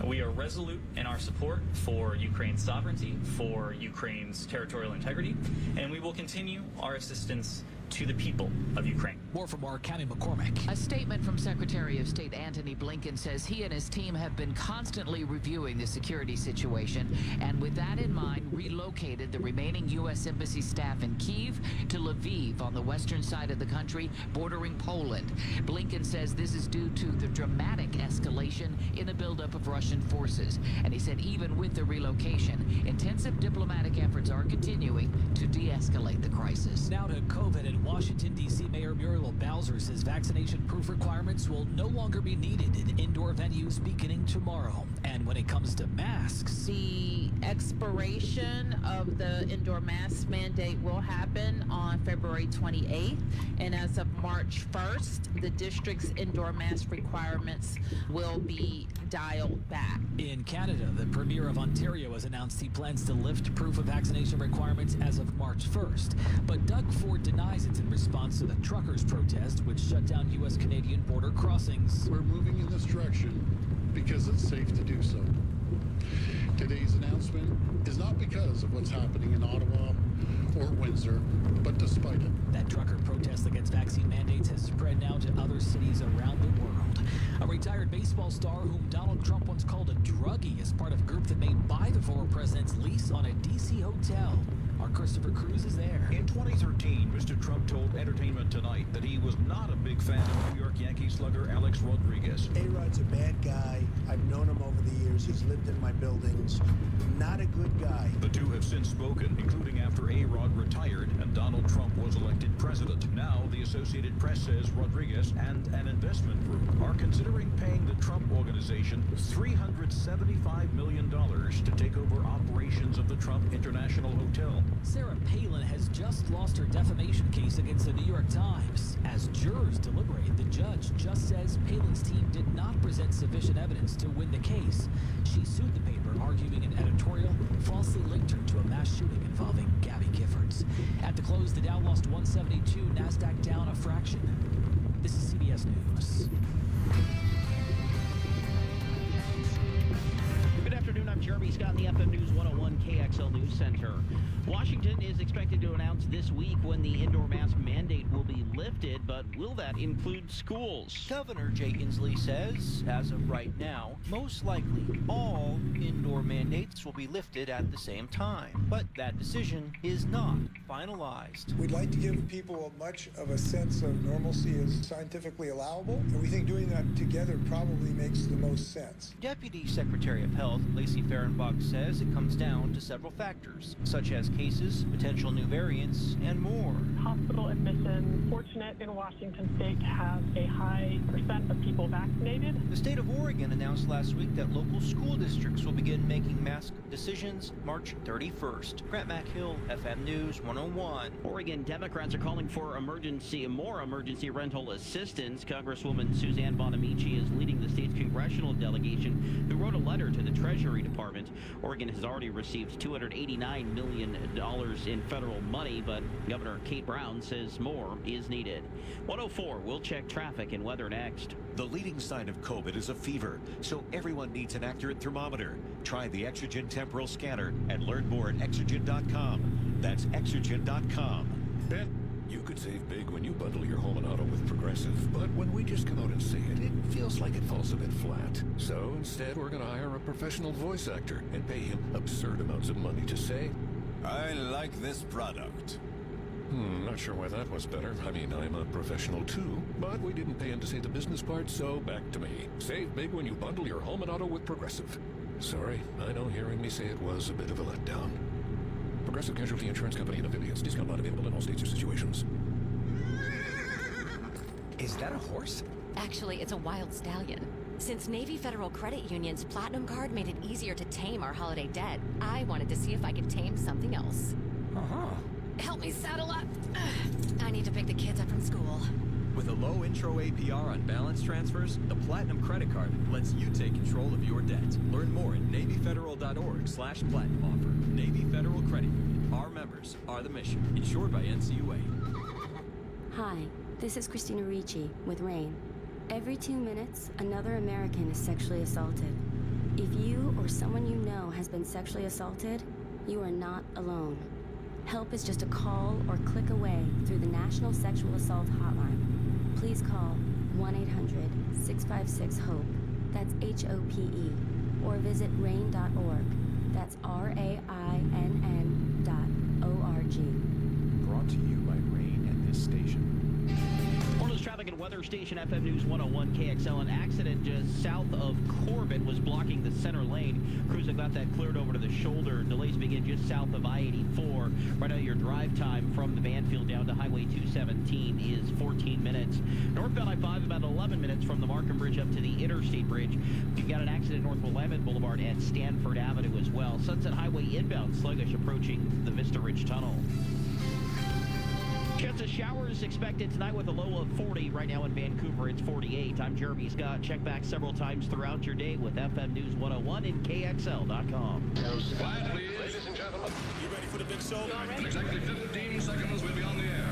we are resolute in our support for Ukraine's sovereignty, for Ukraine's territorial integrity, and we will continue our assistance to the people of Ukraine. More from our Cammie McCormick. A statement from Secretary of State Antony Blinken says he and his team have been constantly reviewing the security situation, and with that in mind, relocated the remaining U.S. Embassy staff in Kyiv to Lviv on the western side of the country, bordering Poland. Blinken says this is due to the dramatic escalation in the buildup of Russian forces. And he said even with the relocation, intensive diplomatic efforts are continuing to de-escalate the crisis. Now to COVID. In Washington, D.C., Mayor Muriel Bowser says vaccination proof requirements will no longer be needed in indoor venues beginning tomorrow. And when it comes to masks, the expiration of the indoor mask mandate will happen on February 28th. And as of March 1st, the district's indoor mask requirements will be dialed back. In Canada, the Premier of Ontario has announced he plans to lift proof of vaccination requirements as of March 1st. But Doug Ford denies it's in response to the truckers' protest, which shut down U.S.-Canadian border crossings. We're moving in this direction because it's safe to do so. Today's announcement is not because of what's happening in Ottawa or Windsor, but despite it. That trucker protest against vaccine mandates has spread now to other cities around the world. A retired baseball star whom Donald Trump once called a druggie is part of a group that may buy the former president's lease on a D.C. hotel. Our Christopher Cruz is there. In 2013, Mr. Trump told Entertainment Tonight that he was not a big fan of New York Yankees slugger Alex Rodriguez. A-Rod's a bad guy. I've known him over the years. He's lived in my buildings. Not a good guy. The two have since spoken, including after A-Rod retired and Donald Trump was elected president. Now, the Associated Press says Rodriguez and an investment group are considering paying the Trump Organization $375 million to take over operations of the Trump International Hotel. Sarah Palin has just lost her defamation case against the New York Times. As jurors deliberate, the judge just says Palin's team did not present sufficient evidence to win the case. She sued the paper, arguing an editorial falsely linked her to a mass shooting involving Gabby Giffords. At the close, the Dow lost 172, NASDAQ down a fraction. This is CBS News. Good afternoon, I'm Jeremy Scott in the FM News 101 KXL News Center. Washington is expected to announce this week when the indoor mask mandate will be lifted, but will that include schools? Governor Jay Inslee says, as of right now, most likely all indoor mandates will be lifted at the same time. But that decision is not finalized. We'd like to give people much of a sense of normalcy as scientifically allowable, and we think doing that together probably makes the most sense. Deputy Secretary of Health Lacey Fehrenbach says it comes down to several factors, such as cases, potential new variants, and more. Hospital admission, fortunate in Washington state to have a high percent of people vaccinated. The state of Oregon announced last week that local school districts will begin making mask decisions March 31st. Grant McHill, FM News 101. Oregon Democrats are calling for more emergency rental assistance. Congresswoman Suzanne Bonamici is leading the state's congressional delegation, who wrote a letter to the Treasury Department. Oregon has already received $289 million in federal money, but Governor Kate Brown says more is needed. 104, we'll check traffic and weather next. The leading sign of COVID is a fever, so everyone needs an accurate thermometer. Try the Exergen temporal scanner and learn more at Exergen.com. That's Exergen.com. Bet you could save big when you bundle your home and auto with Progressive, but when we just come out and say it, it feels like it falls a bit flat. So instead, we're going to hire a professional voice actor and pay him absurd amounts of money to say, I like this product. Not sure why that was better. I mean, I'm a professional too, but we didn't pay him to say the business part, so back to me. Save big when you bundle your home and auto with Progressive. Sorry, I know hearing me say it was a bit of a letdown. Progressive Casualty Insurance Company and affiliates. Discount not available in all states or situations. Is that a horse? Actually, it's a wild stallion. Since Navy Federal Credit Union's Platinum Card made it easier to tame our holiday debt, I wanted to see if I could tame something else. Help me saddle up. I need to pick the kids up from school. With a low intro APR on balance transfers, the Platinum Credit Card lets you take control of your debt. Learn more at NavyFederal.org/Platinum offer. Navy Federal Credit Union. Our members are the mission, insured by NCUA. Hi, this is Christina Ricci with RAIN. Every 2 minutes, another American is sexually assaulted. If you or someone you know has been sexually assaulted, you are not alone. Help is just a call or click away through the National Sexual Assault Hotline. Please call 1-800-656-HOPE, that's HOPE, or visit RAIN.org, that's RAINN.org. Brought to you by RAIN at this station. Portland's traffic and weather station FM News 101 KXL. An accident just south of Corbett was blocking the center lane. Crews have got that cleared over to the shoulder. Delays begin just south of I-84. Right now your drive time from the Banfield down to Highway 217 is 14 minutes. Northbound I-5 about 11 minutes from the Markham Bridge up to the Interstate Bridge. You've got an accident north Willamette Boulevard and Stanford Avenue as well. Sunset Highway inbound sluggish approaching the Vista Ridge Tunnel. Chance of showers expected tonight with a low of 40. Right now in Vancouver, it's 48. I'm Jeremy Scott. Check back several times throughout your day with FM News 101 and KXL.com. Quiet, please. Ladies and gentlemen. You ready for the big show? In exactly 15 seconds, we'll be on the air.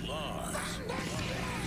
Lars.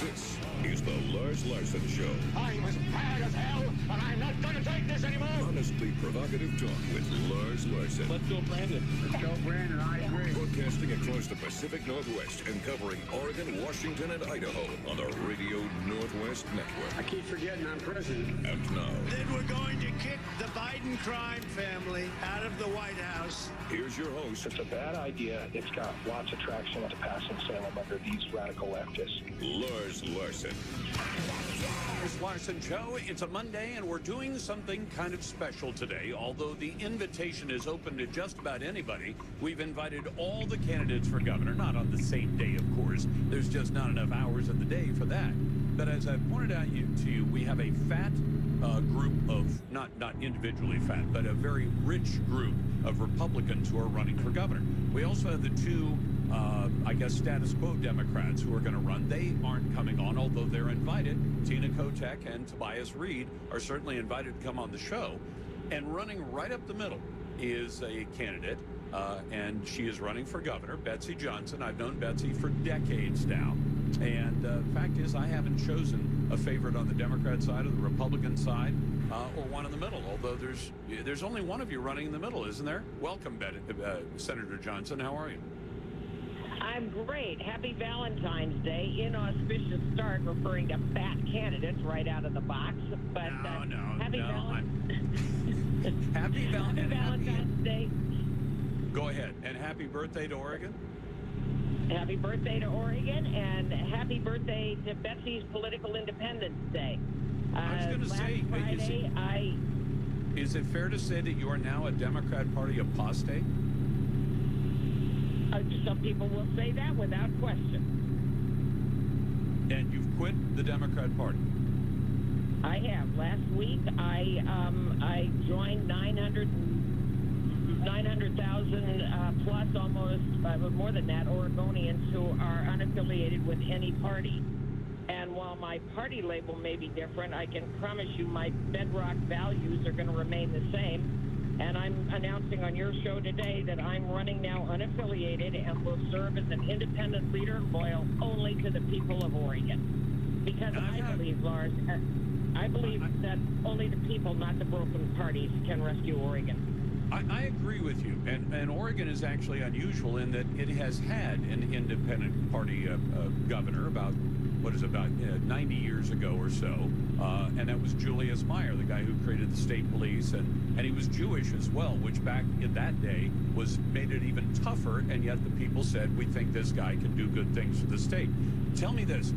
This is the Lars Larson Show. I'm as mad as hell, and I'm not going to take this anymore. Honestly provocative talk with Lars Larson. Let's go, Brandon. Let's go, Brandon. I agree. Broadcasting across the Pacific Northwest and covering Oregon, Washington, and Idaho on the Radio Northwest Network. I keep forgetting I'm president. And now, then we're going to kick the Biden crime family out of the White House. Here's your host. It's a bad idea. It's got lots of traction to pass in Salem under these radical leftists. Lars Larson. It's Larson Show. It's a Monday, and we're doing something kind of special today. Although the invitation is open to just about anybody, we've invited all the candidates for governor, not on the same day, of course. There's just not enough hours in the day for that. But as I pointed out to you, we have a fat group of, not individually fat, but a very rich group of Republicans who are running for governor. We also have the two status quo Democrats who are going to run. They aren't coming on, although they're invited. Tina Kotek and Tobias Reed are certainly invited to come on the show. And running right up the middle is a candidate, and she is running for governor, Betsy Johnson. I've known Betsy for decades now. And the fact is, I haven't chosen a favorite on the Democrat side or the Republican side, or one in the middle, although there's only one of you running in the middle, isn't there? Welcome, Senator Johnson. How are you? I'm great. Happy Valentine's Day. Inauspicious start, referring to fat candidates right out of the box. But happy Valentine's Day. Go ahead. And happy birthday to Oregon. Happy birthday to Oregon, and happy birthday to Betsy's Political Independence Day. I was going to say, Friday, is it fair to say that you are now a Democrat Party apostate? Some people will say that without question. And you've quit the Democrat Party? I have. Last week, I joined 900,000 plus, almost more than that, Oregonians who are unaffiliated with any party. And while my party label may be different, I can promise you my bedrock values are going to remain the same. And I'm announcing on your show today that I'm running now unaffiliated and will serve as an independent leader loyal only to the people of Oregon. Because I believe, Lars, I believe that only the people, not the broken parties, can rescue Oregon. I agree with you. And Oregon is actually unusual in that it has had an independent party governor about 90 years ago or so. And that was Julius Meyer, the guy who created the state police. And he was Jewish as well, which back in that day made it even tougher. And yet the people said, we think this guy can do good things for the state. Tell me this.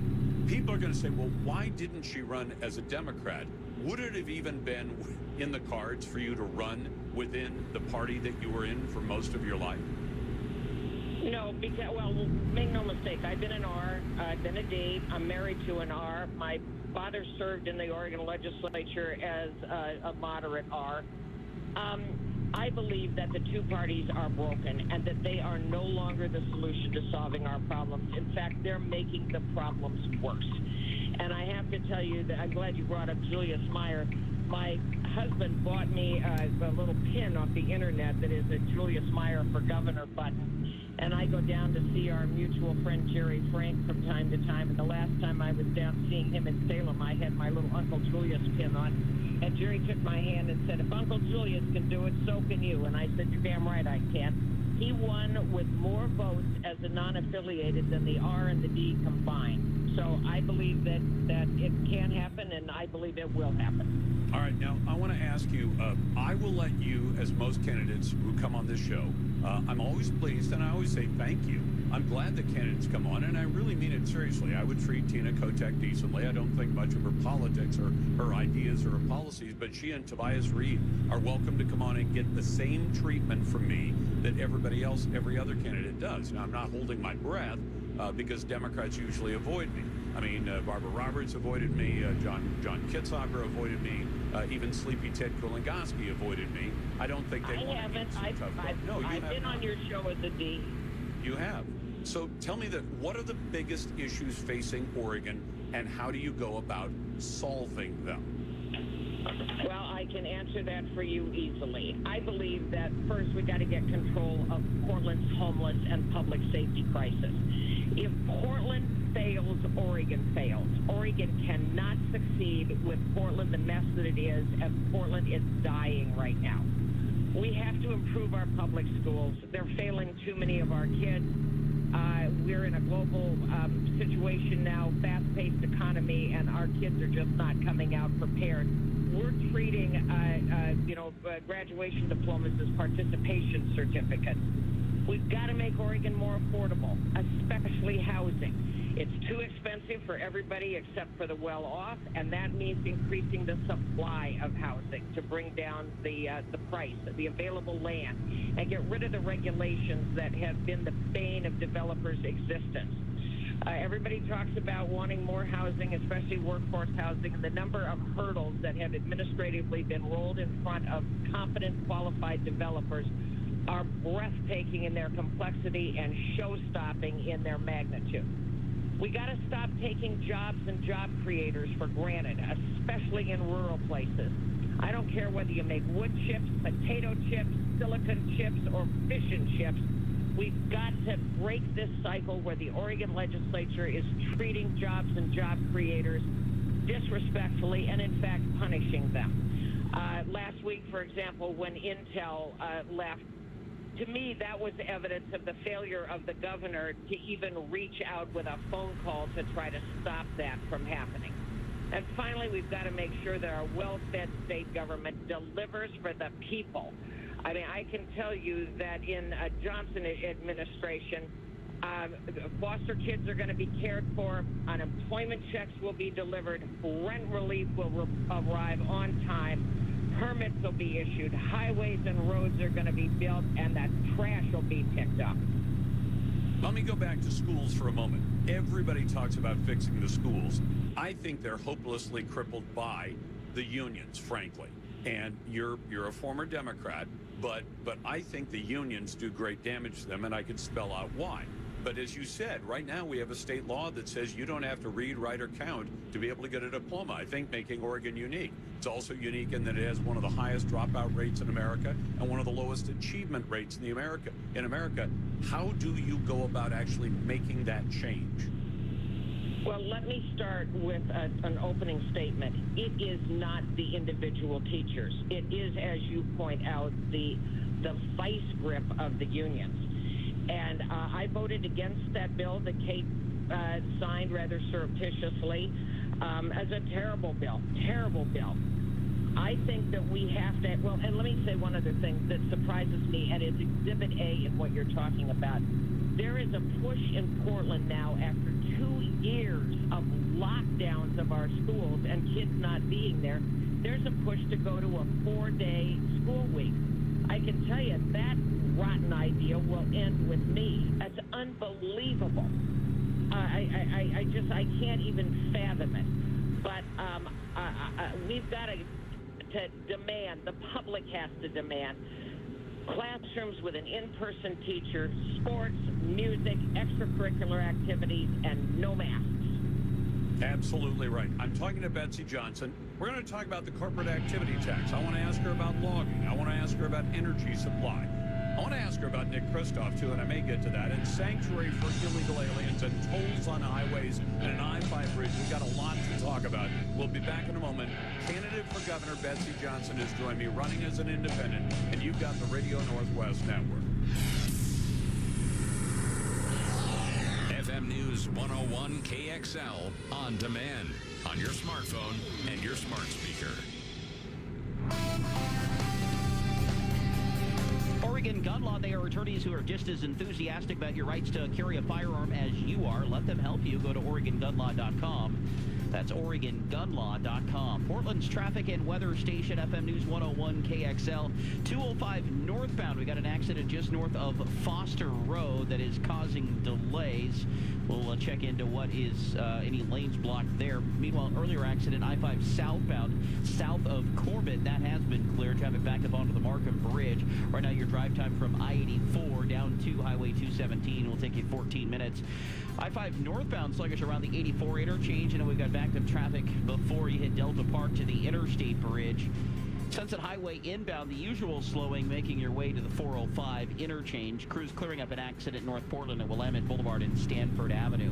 People are going to say, well, why didn't she run as a Democrat? Would it have even been in the cards for you to run within the party that you were in for most of your life? No, because, well, make no mistake, I've been an R, I've been a D, I'm married to an R. My father served in the Oregon legislature as a moderate R. I believe that the two parties are broken and that they are no longer the solution to solving our problems. In fact, they're making the problems worse. And I have to tell you that I'm glad you brought up Julius Meyer. My husband bought me a little pin off the internet that is a Julius Meyer for Governor button. And I go down to see our mutual friend Jerry Frank from time to time. And the last time I was down seeing him in Salem, I had my little Uncle Julius pin on. And Jerry took my hand and said, if Uncle Julius can do it, so can you. And I said, you're damn right I can. He won with more votes as a non-affiliated than the R and the D combined. So I believe that it can happen, and I believe it will happen. All right, now I want to ask you, I will let you, as most candidates who come on this show, I'm always pleased, and I always say thank you. I'm glad that candidates come on, and I really mean it seriously. I would treat Tina Kotek decently. I don't think much of her politics or her ideas or her policies, but she and Tobias Reed are welcome to come on and get the same treatment from me that everybody else, every other candidate does. Now, I'm not holding my breath because Democrats usually avoid me. I mean, Barbara Roberts avoided me, John Kitzhaber avoided me, even Sleepy Ted Kulingoski avoided me. I don't think they want to meet some tough guys. No, you I've been on your show as a D. You have. So tell me what are the biggest issues facing Oregon, and how do you go about solving them? Well, I can answer that for you easily. I believe that first we got to get control of Portland's homeless and public safety crisis. If Portland fails, Oregon fails. Oregon cannot succeed with Portland the mess that it is, and Portland is dying right now. We have to improve our public schools. They're failing too many of our kids. We're in a global situation now, fast-paced economy, and our kids are just not coming out prepared. We're treating, graduation diplomas as participation certificates. We've got to make Oregon more affordable, especially housing. It's too expensive for everybody except for the well-off, and that means increasing the supply of housing to bring down the price of the available land and get rid of the regulations that have been the bane of developers' existence. Everybody talks about wanting more housing, especially workforce housing, and the number of hurdles that have administratively been rolled in front of competent, qualified developers are breathtaking in their complexity and show-stopping in their magnitude. We got to stop taking jobs and job creators for granted, especially in rural places. I don't care whether you make wood chips, potato chips, silicon chips, or fish and chips. We've got to break this cycle where the Oregon legislature is treating jobs and job creators disrespectfully and, in fact, punishing them. Last week, for example, when Intel left, to me, that was evidence of the failure of the governor to even reach out with a phone call to try to stop that from happening. And finally, we've got to make sure that our well-fed state government delivers for the people. I mean, I can tell you that in a Johnson administration, foster kids are going to be cared for, unemployment checks will be delivered, rent relief will arrive on time, permits will be issued, highways and roads are going to be built, and that trash will be picked up. Let me go back to schools for a moment. Everybody talks about fixing the schools. I think they're hopelessly crippled by the unions, frankly. And you're a former Democrat, but I think the unions do great damage to them, and I could spell out why. But as you said, right now we have a state law that says you don't have to read, write, or count to be able to get a diploma, I think making Oregon unique. It's also unique in that it has one of the highest dropout rates in America and one of the lowest achievement rates in America. How do you go about actually making that change? Well, let me start with an opening statement. It is not the individual teachers. It is, as you point out, the vice grip of the unions. And I voted against that bill that Kate signed rather surreptitiously as a terrible bill. I think that we have to, well, and let me say one other thing that surprises me, and it's Exhibit A in what you're talking about. There is a push in Portland now after 2 years of lockdowns of our schools and kids not being there. There's a push to go to a 4-day school week. I can tell you that rotten idea will end with me. That's unbelievable. I can't even fathom it. But we've got to demand, the public has to demand, classrooms with an in-person teacher, sports, music, extracurricular activities, and no masks. Absolutely right. I'm talking to Betsy Johnson. We're going to talk about the corporate activity tax. I want to ask her about logging. I want to ask her about energy supply. I want to ask her about Nick Kristof, too, and I may get to that, and sanctuary for illegal aliens and tolls on highways and an I-5 bridge. We've got a lot to talk about. We'll be back in a moment. Candidate for governor Betsy Johnson has joined me running as an independent, and you've got the Radio Northwest Network. FM News 101 KXL on demand on your smartphone and your smart speaker. Oregon gun law. They are attorneys who are just as enthusiastic about your rights to carry a firearm as you are. Let them help you. Go to OregonGunLaw.com. That's OregonGunLaw.com. Portland's traffic and weather station, FM News 101 KXL. 205 northbound. We got an accident just north of Foster Road that is causing delays. We'll check into what is any lanes blocked there. Meanwhile, earlier accident, I-5 southbound, south of Corbett. That has been cleared. Traffic backed up onto the Markham Bridge. Right now, your drive time from I-84 down to Highway 217 will take you 14 minutes. I-5 northbound sluggish around the 84 interchange, and then we've got backed up traffic before you hit Delta Park to the Interstate Bridge. Sunset Highway inbound, the usual slowing, making your way to the 405 interchange. Crews clearing up an accident North Portland at Willamette Boulevard and Stanford Avenue.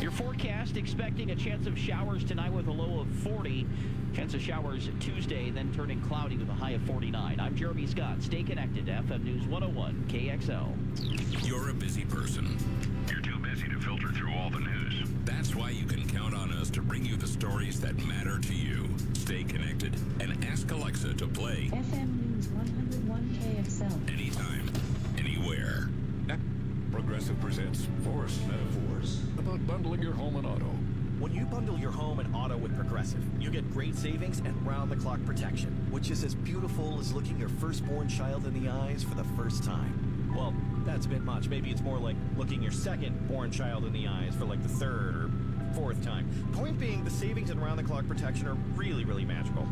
Your forecast, expecting a chance of showers tonight with a low of 40. Chance of showers Tuesday, then turning cloudy with a high of 49. I'm Jeremy Scott. Stay connected to FM News 101 KXL. You're a busy person. You're too busy to filter through all the news. That's why you can count on us to bring you the stories that matter to you. Stay connected and ask Alexa to play FM News 101 KXL. anytime, anywhere. Progressive presents Forced Metaphors about bundling your home and auto. When you bundle your home and auto with Progressive, you get great savings and round-the-clock protection, which is as beautiful as looking your firstborn child in the eyes for the first time. Well, that's a bit much. Maybe it's more like looking your second-born child in the eyes for like the third or fourth time. Point being, the savings and round-the-clock protection are really, really magical.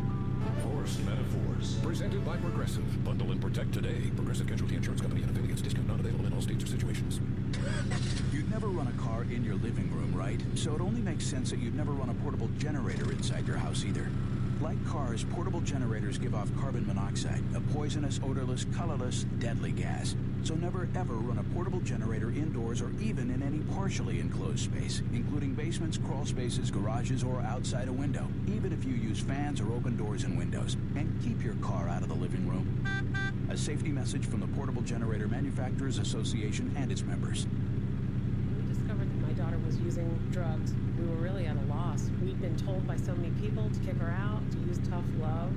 Forced Metaphors. Presented by Progressive. Bundle and protect today. Progressive Casualty Insurance Company and affiliates. Discount not available in all states or situations. You'd never run a car in your living room, right? So it only makes sense that you'd never run a portable generator inside your house either. Like cars, portable generators give off carbon monoxide, a poisonous, odorless, colorless, deadly gas. So never ever run a portable generator indoors or even in any partially enclosed space, including basements, crawl spaces, garages, or outside a window, even if you use fans or open doors and windows. And keep your car out of the living room. A safety message from the Portable Generator Manufacturers Association and its members. We discovered that my daughter was using drugs. We were really at a loss. We'd been told by so many people to kick her out, to use tough love.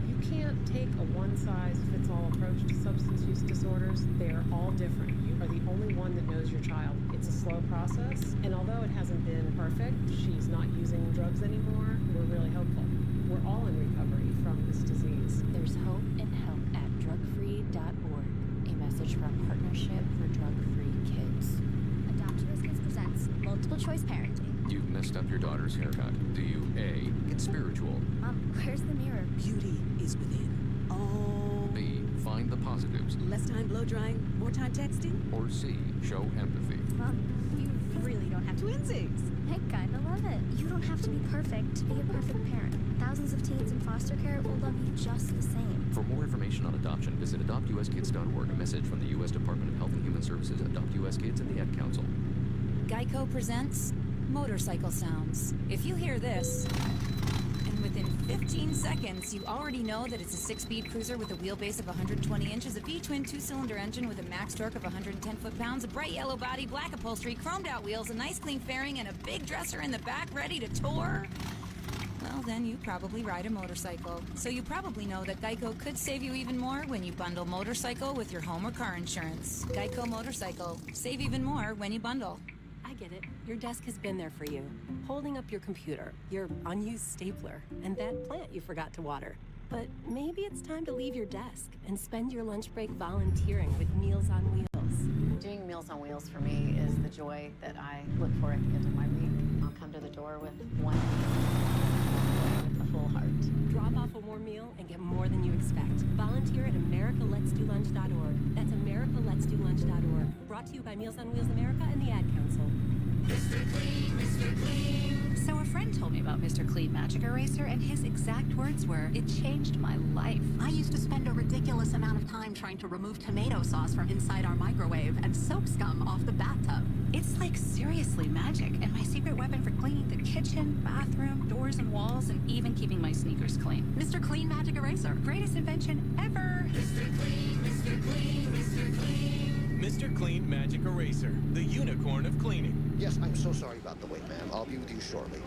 You can't take a one-size-fits-all approach to substance use disorders. They are all different. You are the only one that knows your child. It's a slow process, and although it hasn't been perfect, she's not using drugs anymore, we're really hopeful. We're all in recovery from this disease. There's hope and help at drugfree.org. A message from Partnership for Drug-Free Kids. Adopt US Kids presents multiple choice parenting. You've messed up your daughter's haircut. Do you A, get spiritual? Where's the mirror? Beauty is within. Oh. B, find the positives? Less time blow drying, more time texting? Or C, show empathy? You really don't have to. Twinsies! I kinda love it. You don't have to be perfect to be a perfect parent. Thousands of teens in foster care will love you just the same. For more information on adoption, visit adoptuskids.org. A message from the U.S. Department of Health and Human Services, Adopt U.S. Kids, and the Ad Council. Geico presents Motorcycle Sounds. If you hear this, and within 15 seconds, you already know that it's a 6-speed cruiser with a wheelbase of 120 inches, a V-twin 2-cylinder engine with a max torque of 110 foot-pounds, a bright yellow body, black upholstery, chromed-out wheels, a nice clean fairing, and a big dresser in the back ready to tour, well, then you probably ride a motorcycle. So you probably know that Geico could save you even more when you bundle motorcycle with your home or car insurance. Geico Motorcycle. Save even more when you bundle. I get it. Your desk has been there for you. Holding up your computer, your unused stapler, and that plant you forgot to water. But maybe it's time to leave your desk and spend your lunch break volunteering with Meals on Wheels. Doing Meals on Wheels for me is the joy that I look for at the end of my week. I'll come to the door with one meal, with a full heart. Drop off a warm meal and get more than you expect. Volunteer at AmericaLet'sDoLunch.org. That's AmericaLet's letsdolunch.org. Brought to you by Meals on Wheels America and the Ad Council. Mr. Clean, Mr. Clean. So a friend told me about Mr. Clean Magic Eraser, and his exact words were, "It changed my life." I used to spend a ridiculous amount of time trying to remove tomato sauce from inside our microwave and soap scum off the bathtub. It's like seriously magic, and my secret weapon for cleaning the kitchen, bathroom, doors and walls, and even keeping my sneakers clean. Mr. Clean Magic Eraser. Greatest invention ever. Mr. Clean, Mr. Clean, Mr. Clean. Mr. Clean Magic Eraser, the unicorn of cleaning. Yes, I'm so sorry about the wait, ma'am. I'll be with you shortly.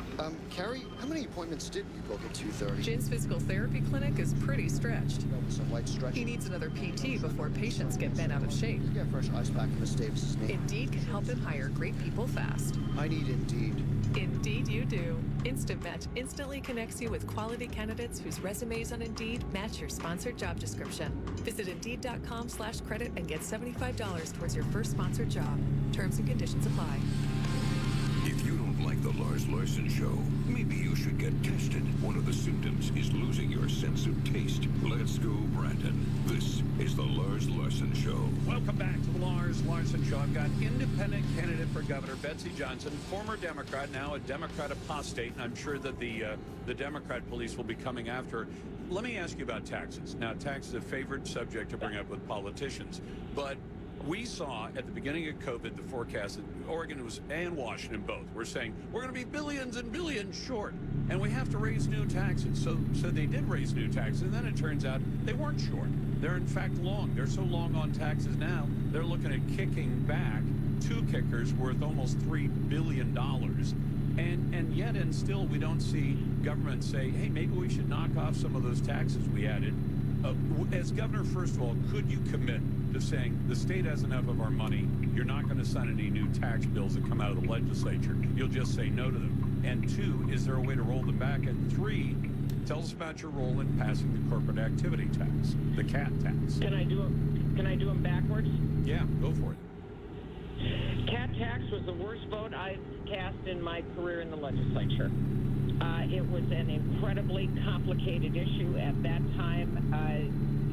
Carrie, how many appointments did you book at 2:30? Jin's physical therapy clinic is pretty stretched. Some light stretching. He needs another PT before patients get bent out of shape. You get a fresh ice pack for Miss Davis's knee. Indeed can help him hire great people fast. I need Indeed. Indeed you do. Instant Match instantly connects you with quality candidates whose resumes on Indeed match your sponsored job description. Visit Indeed.com/credit and get $75 towards your first sponsored job. Terms and conditions apply. If you don't like the Lars Larson Show, maybe you should get tested. One of the symptoms is losing your sense of taste. Let's go, Brandon. This is the Lars Larson Show. Welcome back to the Lars Larson Show. I've got independent candidate for governor Betsy Johnson, former Democrat, now a Democrat apostate, and I'm sure that the Democrat police will be coming after her. Let me ask you about taxes. Now, tax is a favorite subject to bring up with politicians, but we saw at the beginning of COVID the forecast that Oregon and Washington both were saying we're going to be billions and billions short, and we have to raise new taxes. So they did raise new taxes, and then it turns out they weren't short. They're in fact long. They're so long on taxes now, they're looking at kicking back two kickers worth almost $3 billion. And yet and still we don't see government say, hey, maybe we should knock off some of those taxes we added. As governor, first of all, could you commit to saying the state has enough of our money, you're not going to sign any new tax bills that come out of the legislature, you'll just say no to them? And two, is there a way to roll them back? And three, tell us about your role in passing the corporate activity tax, the CAT tax. Can I do them backwards? Yeah, go for it. CAT tax was the worst vote I've cast in my career in the legislature. It was an incredibly complicated issue at that time.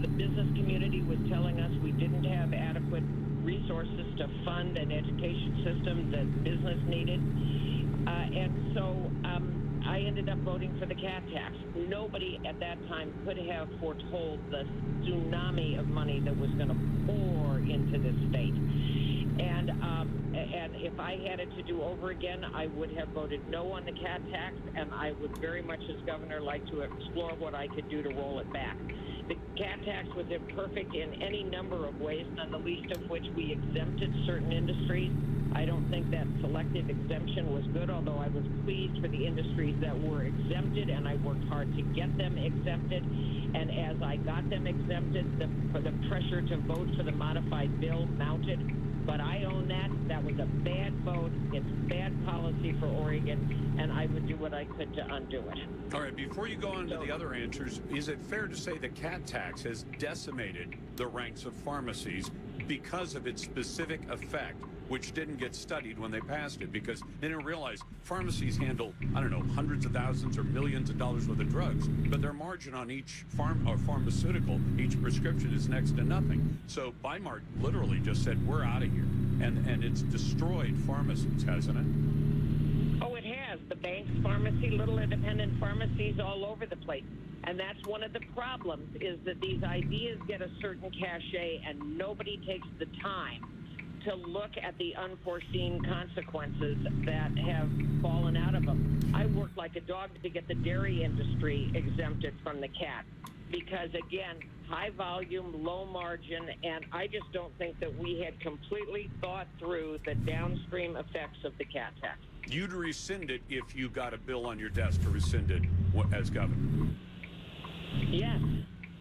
The business community was telling us we didn't have adequate resources to fund an education system that business needed. And so I ended up voting for the CAT tax. Nobody at that time could have foretold the tsunami of money that was going to pour into this state. And if I had it to do over again, I would have voted no on the CAT tax, and I would very much, as governor, like to explore what I could do to roll it back. The CAT tax was imperfect in any number of ways, none the least of which we exempted certain industries. I don't think that selective exemption was good, although I was pleased for the industries that were exempted, and I worked hard to get them exempted. And as I got them exempted, the pressure to vote for the modified bill mounted. But I own that. That was a bad vote. It's bad policy for Oregon, and I would do what I could to undo it. All right, before you go on to the other answers, is it fair to say the CAT tax has decimated the ranks of pharmacies because of its specific effect, which didn't get studied when they passed it, because they didn't realize pharmacies handle, I don't know, hundreds of thousands or millions of dollars worth of drugs, but their margin on each pharmaceutical, each prescription is next to nothing. So Bimart literally just said, we're out of here. And it's destroyed pharmacies, hasn't it? Oh, it has. The banks, pharmacy, little independent pharmacies all over the place. And that's one of the problems, is that these ideas get a certain cachet and nobody takes the time to look at the unforeseen consequences that have fallen out of them. I worked like a dog to get the dairy industry exempted from the CAT because, again, high volume, low margin, and I just don't think that we had completely thought through the downstream effects of the CAT tax. You'd rescind it if you got a bill on your desk to rescind it as governor? Yes.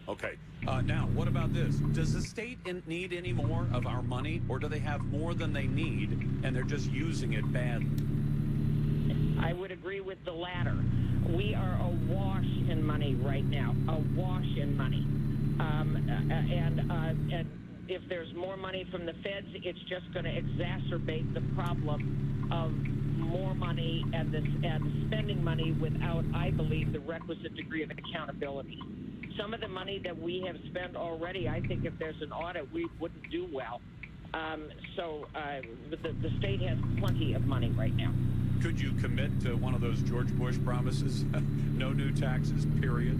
Okay. Now, what about this? Does the state need any more of our money, or do they have more than they need, and they're just using it badly? I would agree with the latter. We are awash in money right now, awash in money. And if there's more money from the feds, it's just going to exacerbate the problem of more money and spending money without, I believe, the requisite degree of accountability. Some of the money that we have spent already, I think if there's an audit, we wouldn't do well. The state has plenty of money right now. Could you commit to one of those George Bush promises? No new taxes, period?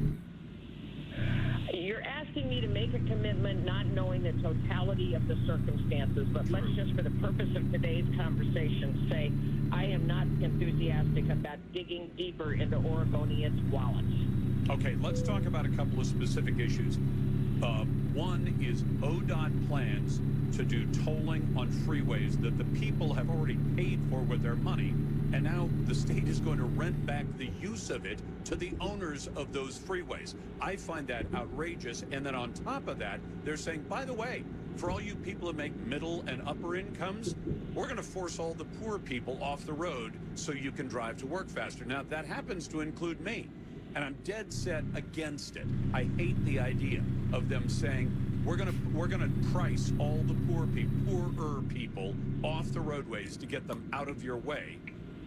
You're asking me to make a commitment not knowing the totality of the circumstances, but let's just, for the purpose of today's conversation, say I am not enthusiastic about digging deeper into Oregonians' wallets. Okay, let's talk about a couple of specific issues. One is ODOT plans to do tolling on freeways that the people have already paid for with their money, and now the state is going to rent back the use of it to the owners of those freeways. I find that outrageous. And then on top of that, they're saying, by the way, for all you people who make middle and upper incomes, we're going to force all the poor people off the road so you can drive to work faster. Now, that happens to include me, and I'm dead set against it. I hate the idea of them saying, we're gonna price all the poorer people off the roadways to get them out of your way.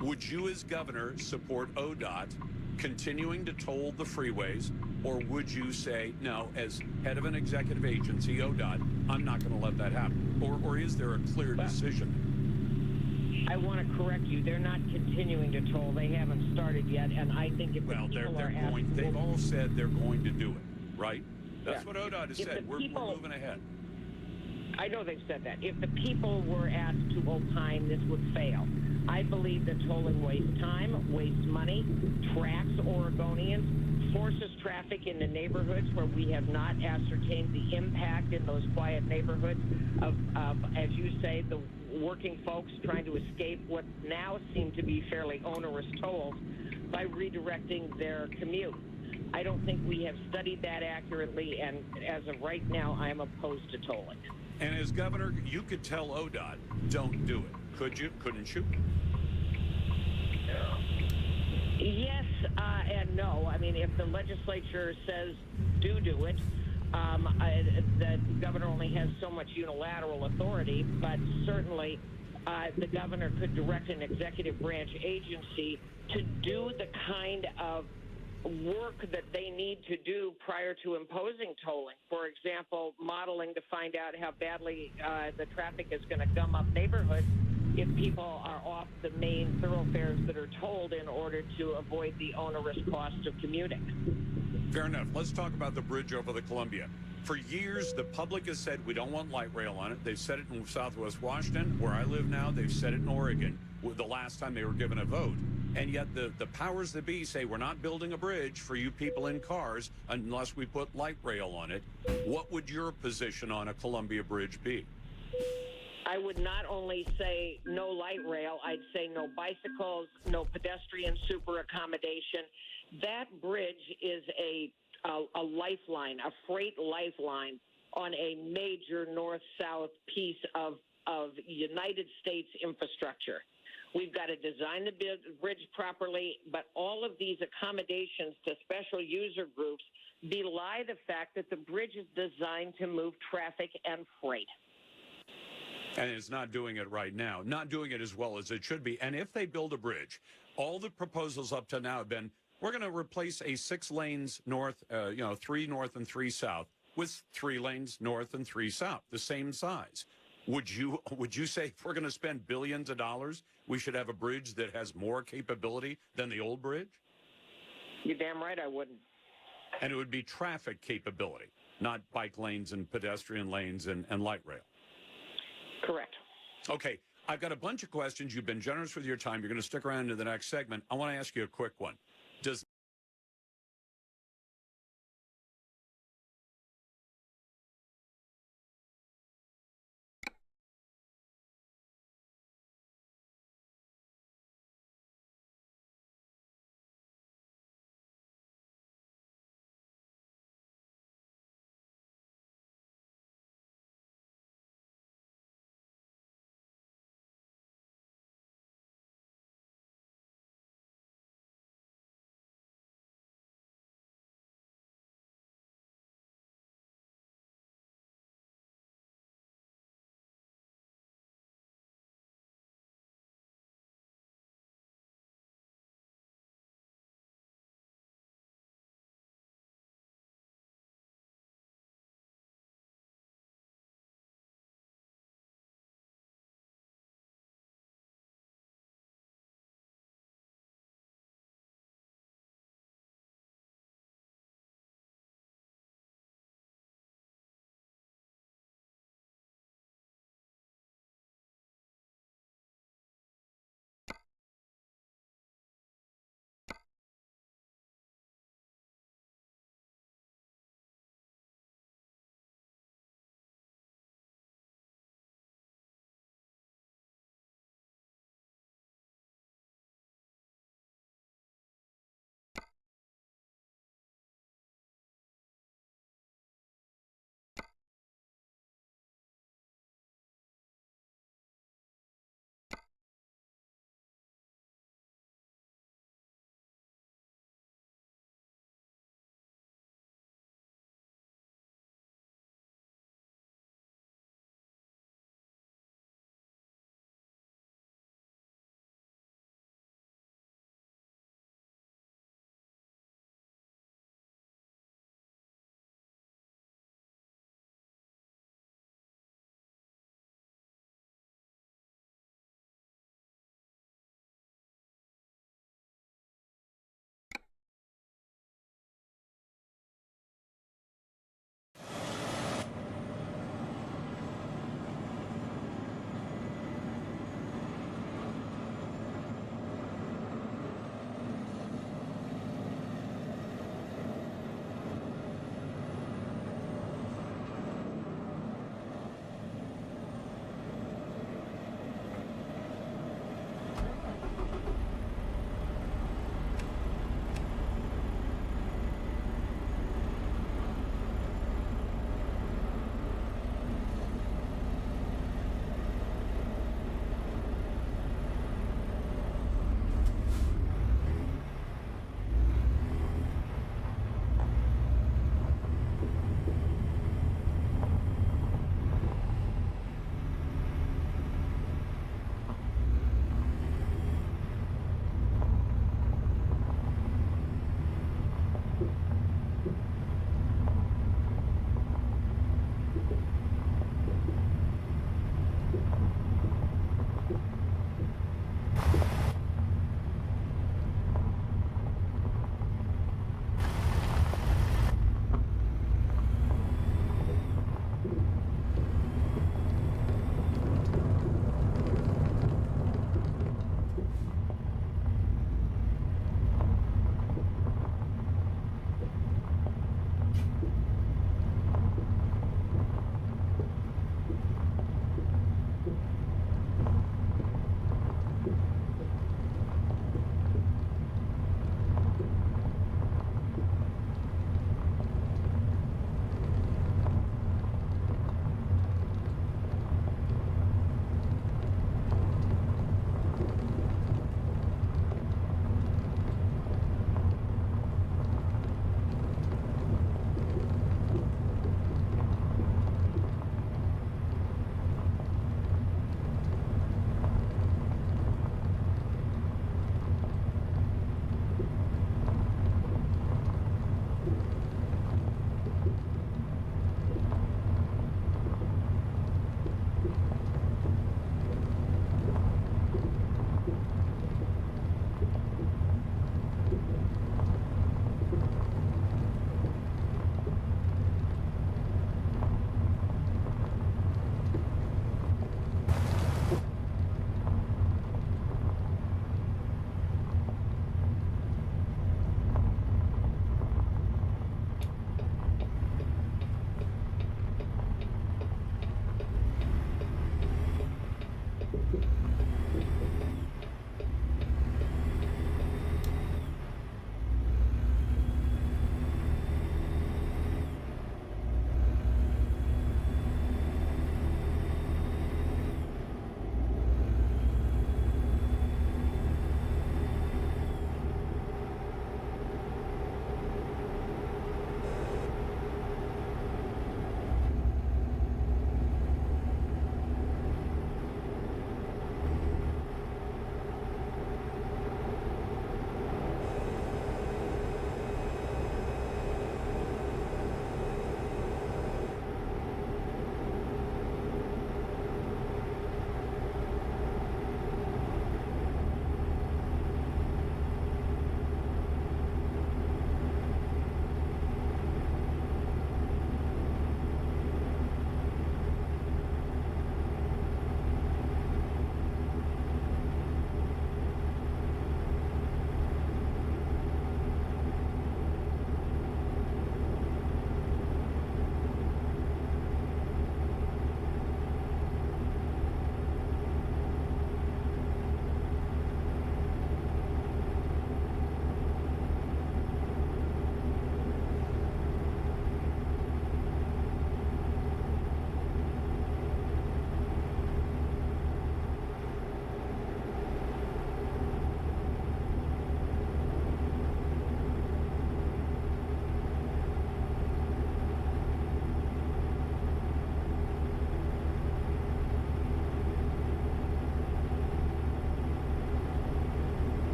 Would you, as governor, support ODOT continuing to toll the freeways, or would you say, no, as head of an executive agency, ODOT, I'm not going to let that happen? Or is there a clear decision? I want to correct you. They're not continuing to toll. They haven't started yet, and I think if they've all said they're going to do it, right? That's what ODOT has said. We're moving ahead. I know they've said that. If the people were asked to opine, this would fail. I believe that tolling wastes time, wastes money, tracks Oregonians, forces traffic into neighborhoods where we have not ascertained the impact in those quiet neighborhoods of as you say, the working folks trying to escape what now seem to be fairly onerous tolls by redirecting their commute. I don't think we have studied that accurately, and as of right now, I am opposed to tolling. And as governor, you could tell ODOT, don't do it. Could you? Couldn't you? Yes and no. I mean, if the legislature says do it, the governor only has so much unilateral authority, but certainly the governor could direct an executive branch agency to do the kind of work that they need to do prior to imposing tolling. For example, modeling to find out how badly the traffic is going to gum up neighborhoods if people are off the main thoroughfares that are tolled in order to avoid the onerous cost of commuting. Fair enough. Let's talk about the bridge over the Columbia. For years, the public has said we don't want light rail on it. They've said it in Southwest Washington, where I live now. They've said it in Oregon, the last time they were given a vote. And yet the powers that be say we're not building a bridge for you people in cars unless we put light rail on it. What would your position on a Columbia Bridge be? I would not only say no light rail, I'd say no bicycles, no pedestrian super accommodation. That bridge is a lifeline, a freight lifeline on a major north-south piece of United States infrastructure. We've got to design the bridge properly, but all of these accommodations to special user groups belie the fact that the bridge is designed to move traffic and freight. And it's not doing it right now, not doing it as well as it should be. And if they build a bridge, all the proposals up to now have been, we're going to replace a 6 lanes north, 3 north and 3 south with 3 lanes north and 3 south, the same size. Would you say if we're going to spend billions of dollars, we should have a bridge that has more capability than the old bridge? You're damn right I wouldn't. And it would be traffic capability, not bike lanes and pedestrian lanes and light rail. Correct. Okay, I've got a bunch of questions. You've been generous with your time. You're going to stick around to the next segment. I want to ask you a quick one. Does